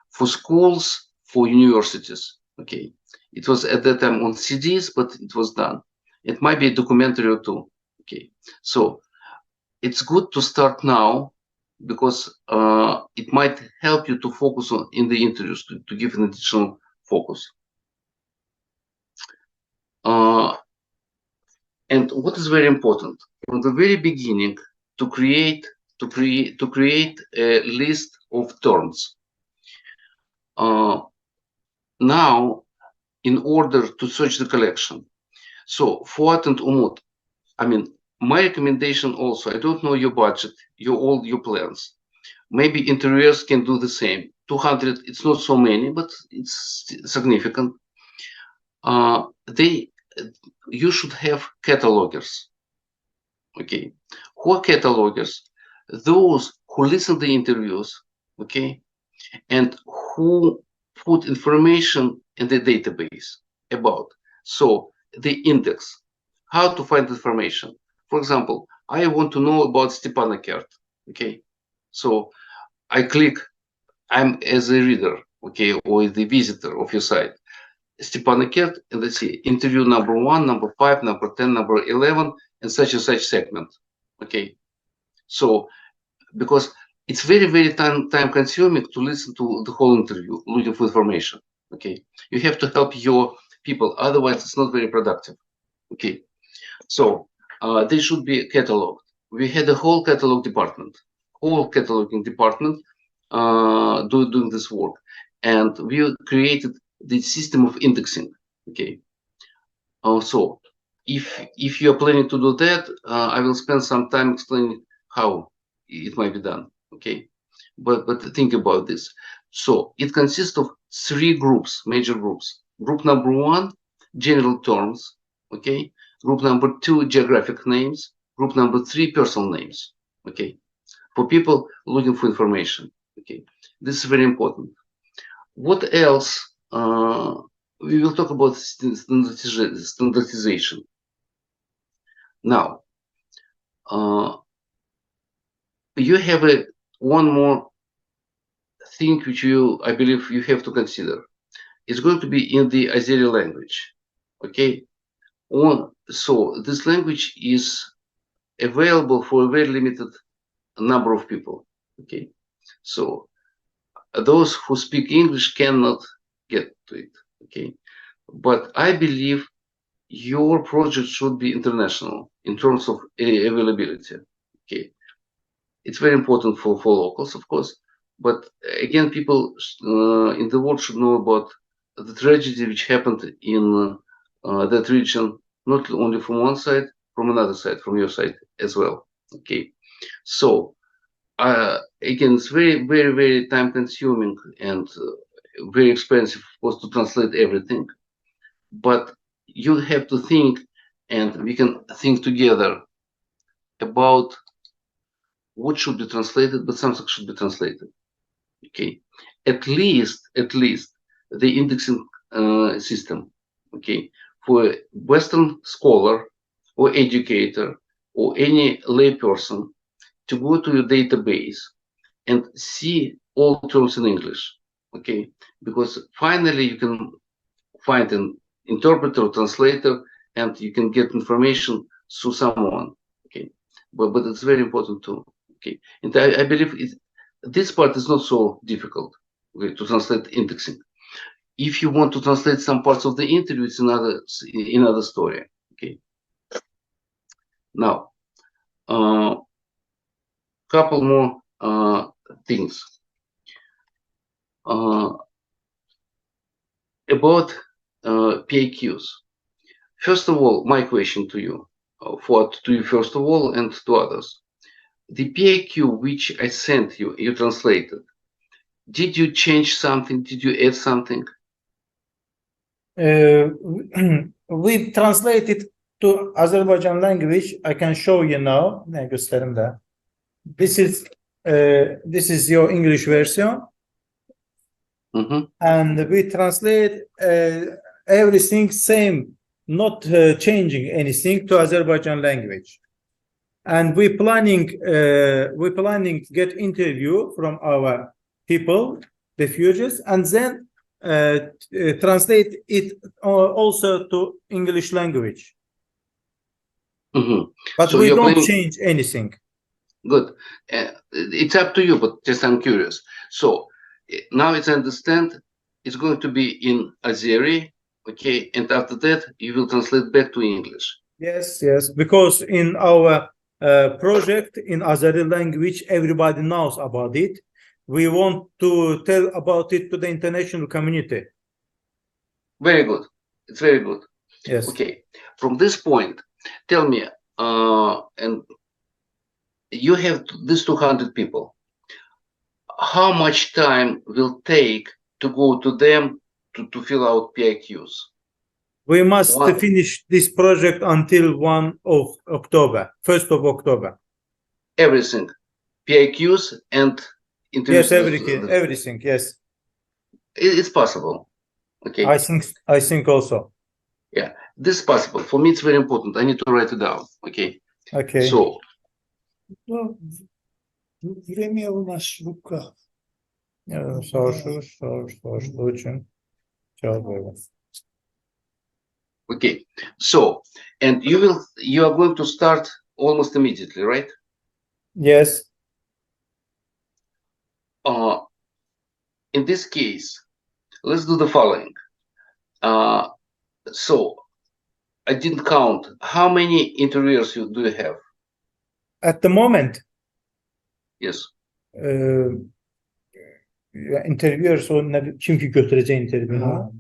for schools, for universities, okay. It was at that time on CDs, but it was done. It might be a documentary or two, okay. So it's good to start now, because it might help you to focus on in the interviews, to give an additional focus. And what is very important from the very beginning, to create a list of terms. Now, in order to search the collection, so Fuat and Umut, I mean, my recommendation also, I don't know your budget, all your plans. Maybe interviewers can do the same. 200, it's not so many, but it's significant. You should have catalogers. Okay, who are catalogers? Those who listen to the interviews, okay, and who put information in the database about. So the index, how to find information. For example, I want to know about Stepanakert, okay? So I click, I'm as a reader, okay, or the visitor of your site, Stepanakert, and let's see, interview number 1, number 5, number 10, number 11, and such segment, okay? So, because it's very, very time consuming to listen to the whole interview, looking for information, okay? You have to help your people, otherwise it's not very productive, okay? So, they should be cataloged. We had a whole cataloging department doing this work, and we created the system of indexing. Okay. So if you are planning to do that, I will spend some time explaining how it might be done. Okay, but think about this. So it consists of 3 groups, major groups. Group number 1, general terms. Okay. Group number 2, geographic names. Group number 3, personal names. Okay, for people looking for information. Okay, this is very important. What else? We will talk about standardization. Now, you have one more thing which I believe you have to consider. It's going to be in the Azeri language. Okay. So this language is available for a very limited number of people. Okay, so those who speak English cannot get to it. Okay, but I believe your project should be international in terms of availability. Okay, it's very important for locals, of course, but again, people in the world should know about the tragedy which happened in that region, not only from one side, from another side, from your side as well. Okay, so again, it's very, very, very time consuming and very expensive, of course, to translate everything. But you have to think, and we can think together about what should be translated, but something should be translated. Okay, at least the indexing system. Okay, for a Western scholar or educator or any lay person to go to your database and see all terms in English. Okay, because finally you can find an interpreter or translator and you can get information through someone. Okay, but it's very important too. Okay, and I believe this part is not so difficult, okay, to translate indexing. if you want to translate some parts of the interview, it's another story. Okay. Now, couple more things about PAQs. First of all, my question to you, first of all, and to others. The PAQ which I sent you, you translated. Did you change something? Did you add something? We translated to Azerbaijan language. I can show you now. Ne göstereyim de. This is your English version. And we translate everything same, not changing anything to Azerbaijan language. And we planning to get interview from our people, refugees, and then translate it also to English language. But So we you're don't planning- change anything. Good. It's up to you, but just I'm curious. So now as I understand, it's going to be in Azeri, okay, and after that you will translate back to English. Yes, because in our project in Azeri language, everybody knows about it. We want to tell about it to the international community. Very good. It's very good. Yes. Okay. From this point, tell me, and you have these 200 people. How much time will take to go to them to fill out PIQs? We must One- finish this project until 1 of October, 1st of October. Everything, PIQs and interviews. Yes, everything. Yes, It's possible. Okay. I think also. Yeah, this is possible. For me, it's very important. I need to write it down. Okay. Okay. So, Ну, время у нас в руках. Очень. okay. So, and you are going to start almost immediately, right? Yes. In this case, let's do the following. So, I didn't count. How many interviewers do you have? At the moment, Yes. interviewers kim ki götüreceği interview'u?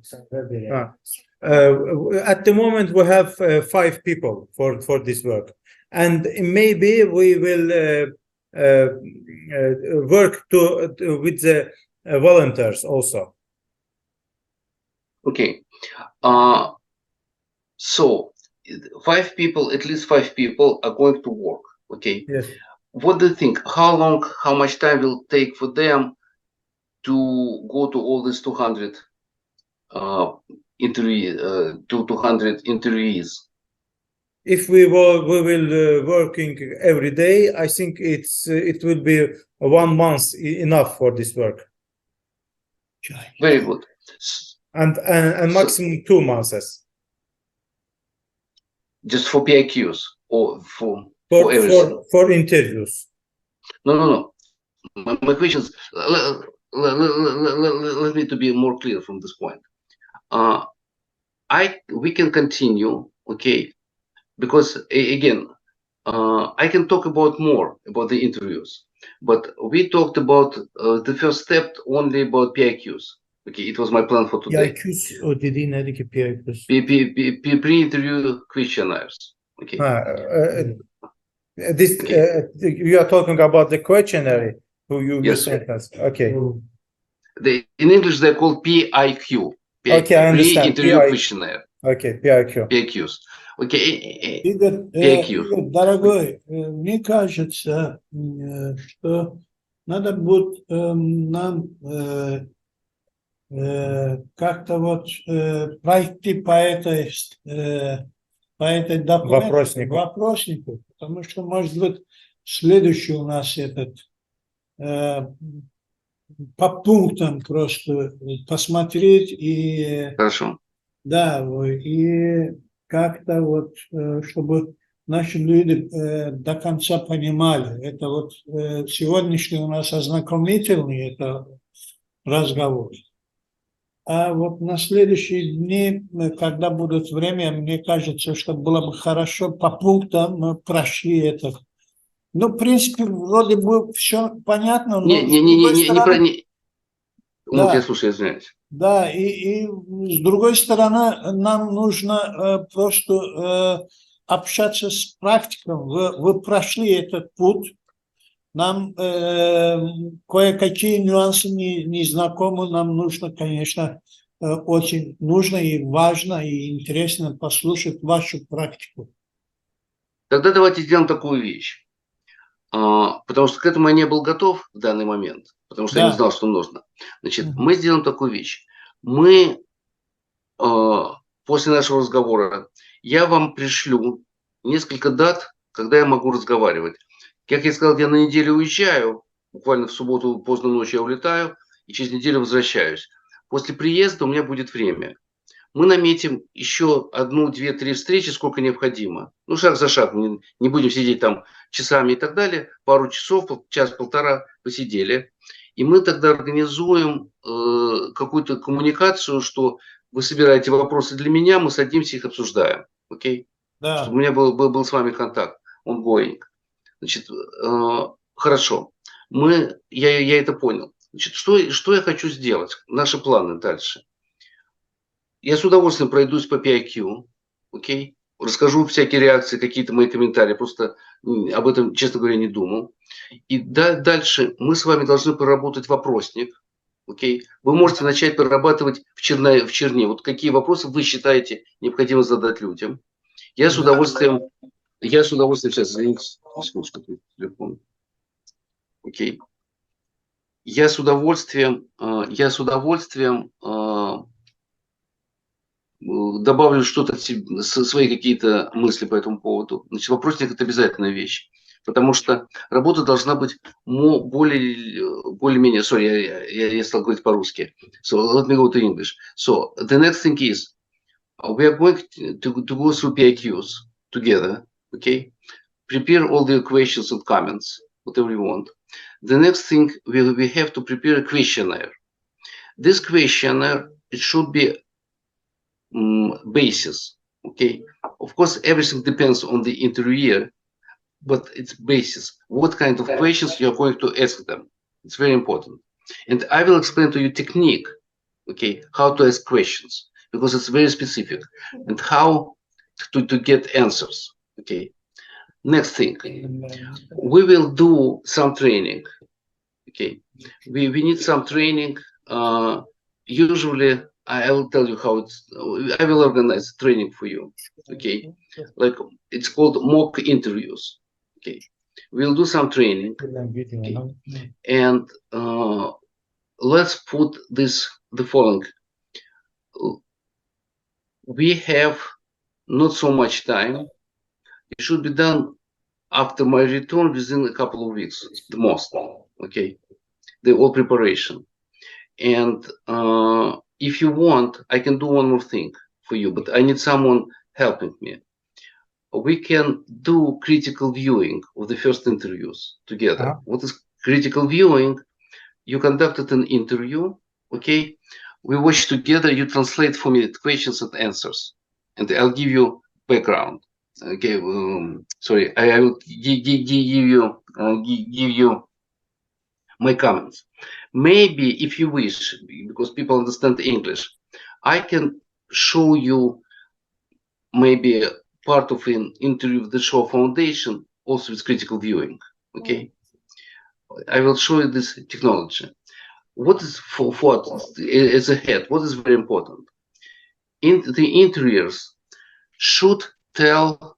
At the moment, we have 5 people for this work, and maybe we will work with the volunteers also. Okay. So 5 people, at least 5 people are going to work. Okay. Yes. What do you think? How much time will take for them to go to all these 200 interviewees? If we will working every day, I think it will be 1 month enough for this work, Very good. and maximum 2 months Just for PIQs or for everything? for interviews. No. My question is, let me to be more clear from this point. We can continue, okay, because again, I can talk about more about the interviews, but we talked about the first step only about PIQs. Okay, it was my plan for today. PIQs o dediğin neydi ki PIQs? Pre-interview questionnaires. Okay. You are talking about the questionnaire you Yes. sent us. Okay. In English they're called PIQ. Okay, I understand. Pre-interview PIQ. questionnaire. Okay, PIQ. PIQs. Okay. Игорь, PIQ. дорогой, мне кажется, что надо будет нам как-то вот пройти по этой документу, вопроснику, потому что, может быть, следующий у нас по пунктам просто посмотреть и... Хорошо. Да, и как-то вот, чтобы наши люди до конца понимали. Это вот сегодняшний у нас ознакомительный это разговор. А вот на следующие дни, когда будет время, мне кажется, что было бы хорошо по пунктам мы прошли это. Ну, в принципе, вроде бы все понятно, но Я слушаю, извиняюсь. Да, и с другой стороны, нам нужно просто общаться с практиком. Вы прошли этот путь. Нам кое-какие нюансы не знакомы. Нам нужно, конечно, очень нужно и важно, и интересно послушать вашу практику. Тогда давайте сделаем такую вещь. Потому что к этому я не был готов в данный момент, потому что я не знал, что нужно. Значит, мы сделаем такую вещь. Мы после нашего разговора я вам пришлю несколько дат, когда я могу разговаривать. Как я сказал, я на неделю уезжаю, буквально в субботу поздно ночью я улетаю, и через неделю возвращаюсь. После приезда у меня будет время. Мы наметим еще 1, 2, 3 встречи, сколько необходимо. Ну, шаг за шагом, не будем сидеть там часами и так далее. Пару часов, час-полтора посидели. И мы тогда организуем какую-то коммуникацию, что вы собираете вопросы для меня, мы садимся их обсуждаем. Окей? Да. Чтобы у меня был с вами контакт, ongoing. Значит, хорошо. Я это понял. Значит, что я хочу сделать? Наши планы дальше. Я с удовольствием пройдусь по PIQ, окей? Расскажу всякие реакции, какие-то мои комментарии. Просто об этом, честно говоря, не думал. И дальше мы с вами должны проработать вопросник. Окей? Вы можете начать прорабатывать в черне. Вот какие вопросы вы считаете необходимо задать людям. Я с удовольствием сейчас, извините, секундочку, телефон. Окей. Я с удовольствием добавлю что-то, свои какие-то мысли по этому поводу. Значит, вопросник – это обязательная вещь. Потому что работа должна быть более-менее... Sorry, я стал говорить по-русски. So, let me go to English. So, the next thing is, we are going to go through PIQs together, okay? Prepare all the questions and comments, whatever you want. The next thing, we have to prepare a questionnaire. This questionnaire, it should be basis, okay? Of course, everything depends on the interviewer, but it's basis. What kind of questions you're going to ask them? It's very important. And I will explain to you technique, okay, how to ask questions, because it's very specific, and how to get answers, okay? Next thing, we will do some training, okay? We need some training. Usually, I will tell you how I will organize training for you, okay? Like, it's called mock interviews, okay? We'll do some training, okay? And let's put the following. We have not so much time. It should be done after my return within a couple of weeks, the most, okay? The whole preparation. And if you want, I can do one more thing for you, but I need someone helping me. We can do critical viewing of the first interviews together. What is critical viewing? You conducted an interview, okay? We watch together, you translate for me the questions and answers, and I'll give you background. Okay, sorry, I will give you my comments. Maybe if you wish, because people understand English, I can show you maybe part of an interview with the Shaw Foundation, also with critical viewing, okay? I will show you this technology. What is for what as a head? What is very important? The interviewers should tell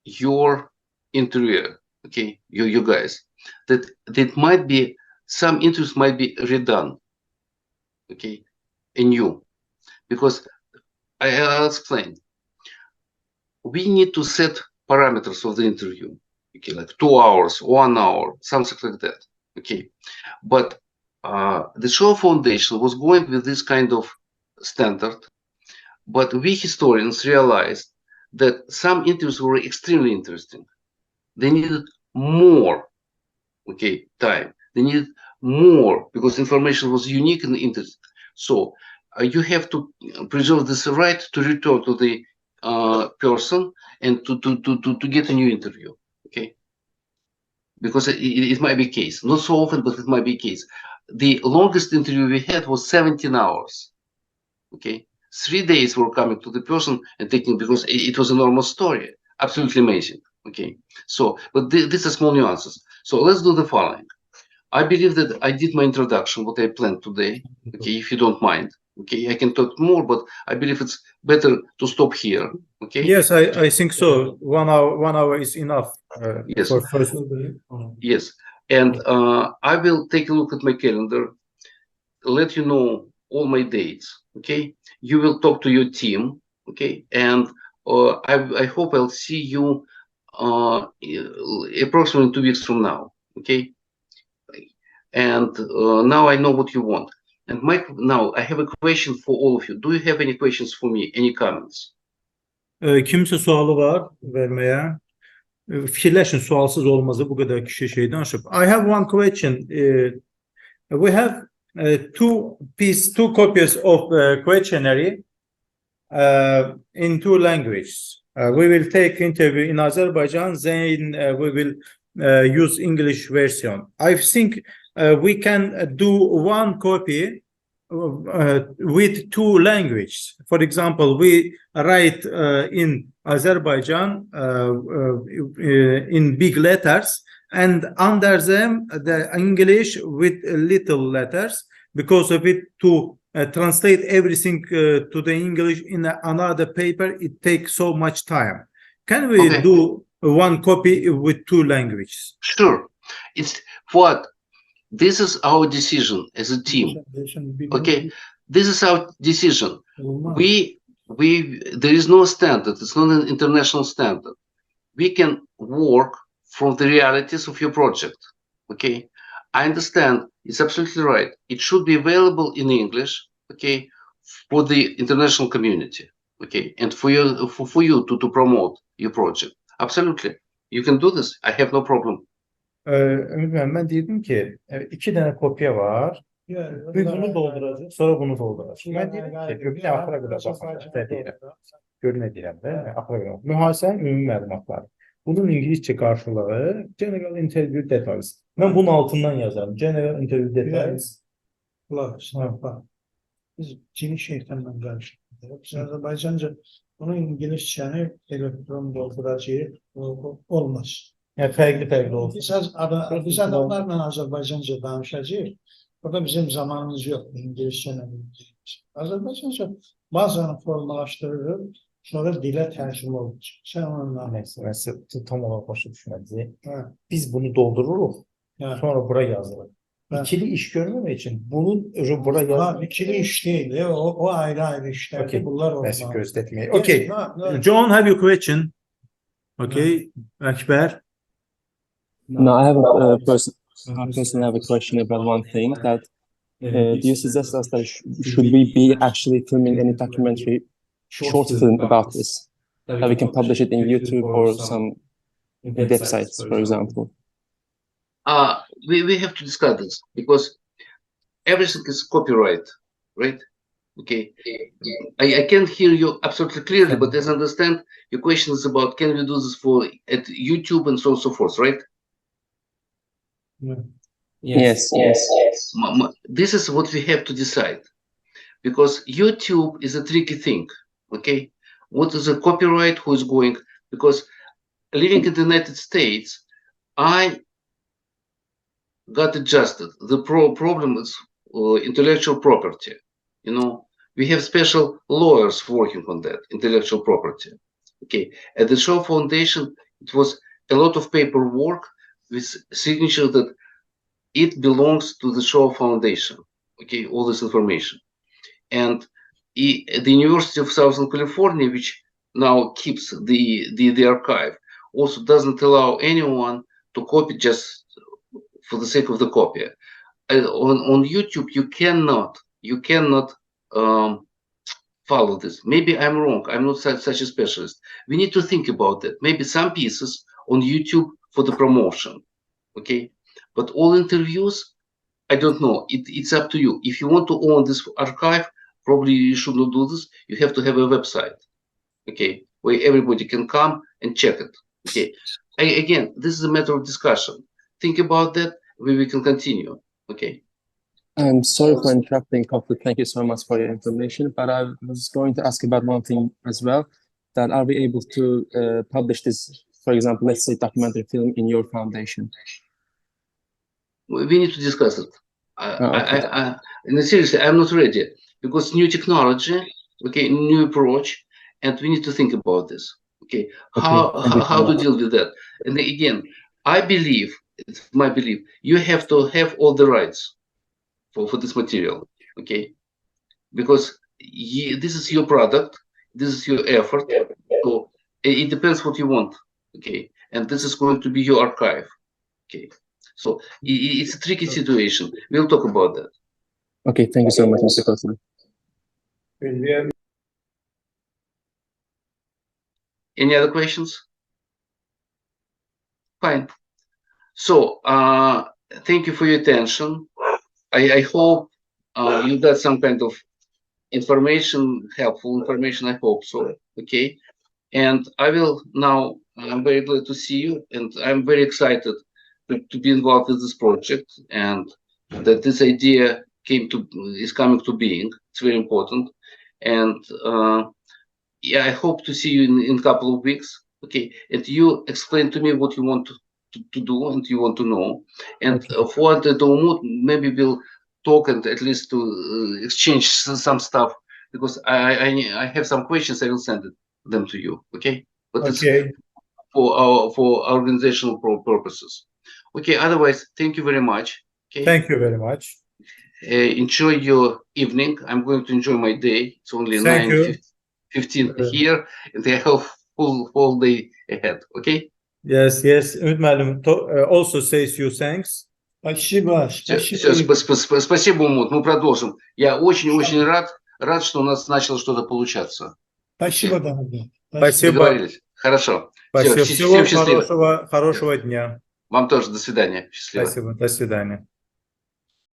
your interviewer, okay, you guys, that might be some interviews might be redone, okay, anew, because I'll explain. We need to set parameters of the interview, okay, like 2 hours, 1 hour, something like that, okay. But the Shaw Foundation was going with this kind of standard, but we historians realized that some interviews were extremely interesting. They needed more, okay, time. They needed more because information was unique and interesting. So you have to preserve this right to return to the person and to get a new interview. Okay, because it might be case, not so often, but it might be case. The longest interview we had was 17 hours. Okay, 3 days were coming to the person and taking, because it was a normal story, absolutely amazing. Okay, so but these are small nuances. So let's do the following. I believe that I did my introduction, what I planned today. Okay, if you don't mind. Okay, I can talk more, but I believe it's better to stop here. Okay. Yes, I think so. 1 hour is enough. Yes. For first. Yes, and I will take a look at my calendar, let you know all my dates. Okay, you will talk to your team. Okay, and I hope I'll see you approximately 2 weeks from now. Okay, and now I know what you want. And Mike, now I have a question for all of you. Do you have any questions for me? Any comments? Kimsə sualı var verməyə? Fikirləşin, sualsız olmazı bu qədər kişi şey danışıb. I have one question. We have two copies of questionnaire in 2 languages. We will take interview in Azerbaijan, then we will use English version. I think we can do 1 copy with 2 languages. For example, we write in Azerbaijan in big letters, and under them the English with little letters, because of it to translate everything to the English in another paper, it takes so much time. Can we do 1 copy with 2 languages? Sure. It's what. This is our decision as a team. Okay, this is our decision. There is no standard. It's not an international standard. We can work from the realities of your project. Okay, I understand. It's absolutely right. It should be available in English. Okay, for the international community. Okay, and for you to promote your project. Absolutely, you can do this. I have no problem. Ümid müəllim, mən deyirdim ki, 2 dənə kopya var. Bir bunu dolduracaq, sonra bunu dolduracaq. Mən deyirdim ki, bir axıra qədər baxacaq. Görün nə deyirəm də, axıra qədər. Mühasibənin ümumi məlumatları. Bunun İngiliscə qarşılığı General Interview Details. Mən bunun altından yazarım. General Interview Details. Biz Çin'i şeytanla karıştırdık. Biz Azerbaycanca bunun İngilizcəni elektron dolduracağıq olmaz. Yəni fərqli olsun. Biz adamlarla Azerbaycanca danışacağıq. Burada bizim zamanımız yox. İngilizcə Azerbaycanca bazılarını formalaşdırırıq, sonra dilə tərcümə olacaq. Sən onunla Mən tam olaraq başa düşmədim. Biz bunu doldururuq, sonra bura yazılır. İkili iş görməmək üçün bunun bura yazılır. İkili iş deyil, o ayrı işlərdir. Bunlar olmaz. Bəs gözlətməyə. Okay. John, have you question? Okay. Əkbər. No, I have I personally have a question about one thing that do you suggest us that should we be actually filming any documentary short film about this, that we can publish it in YouTube or some websites, for example? We have to discuss this because everything is copyright, right? Okay, I can't hear you absolutely clearly, but as I understand, your question is about can we do this at YouTube and so on and so forth, right? Yes. This is what we have to decide, because YouTube is a tricky thing. Okay, what is the copyright? Who is going? Because living in the United States, I got adjusted. The problem is intellectual property. You know, we have special lawyers working on that intellectual property. Okay, at the Shaw Foundation, it was a lot of paperwork with signature that it belongs to the Shaw Foundation. Okay, all this information, and the University of Southern California, which now keeps the archive, also doesn't allow anyone to copy just for the sake of the copy. On YouTube, you cannot follow this. Maybe I'm wrong. I'm not such a specialist. We need to think about that. Maybe some pieces on YouTube for the promotion. Okay, but all interviews, I don't know. It's up to you. If you want to own this archive, probably you should not do this. You have to have a website, okay, where everybody can come and check it. Okay. Again, this is a matter of discussion. Think about that. We can continue. Okay. I'm sorry for interrupting, Conflict. Thank you so much for your information. But I was going to ask about one thing as well. That are we able to publish this, for example, let's say documentary film in your foundation? We need to discuss it. Okay. Seriously, I'm not ready because new technology, okay, new approach, and we need to think about this. Okay, how to deal with that? And again, I believe, it's my belief, you have to have all the rights for this material. Okay, because this is your product, this is your effort. So it depends what you want. Okay, and this is going to be your archive. Okay. So it's a tricky situation. We'll talk about that. Okay, thank you so much, Mr. Kotler. Any other questions? Fine. So thank you for your attention. I hope you got some kind of information, helpful information. I hope so. Okay. And I will now, I'm very glad to see you, and I'm very excited to be involved with this project, and that this idea is coming to being. It's very important. And yeah, I hope to see you in a couple of weeks. Okay, and you explain to me what you want to do and you want to know. And for the Talmud, maybe we'll talk and at least to exchange some stuff, because I have some questions. I will send them to you. Okay, but Okay. it's for organizational purposes. Okay, otherwise, thank you very much. Okay. Thank you very much. Enjoy your evening. I'm going to enjoy my day. It's only Thank you. 9:15 here, and I have full day ahead. Okay. Yes, yes. Ümit Müəllim also says you thanks. Спасибо. Спасибо, Умут. Мы продолжим. Я очень-очень рад, что у нас начало что-то получаться. Спасибо, дорогой. Спасибо. Договорились. Хорошо. Спасибо. Всем счастливо. Хорошего дня. Вам тоже. До свидания. Счастливо. Спасибо. До свидания.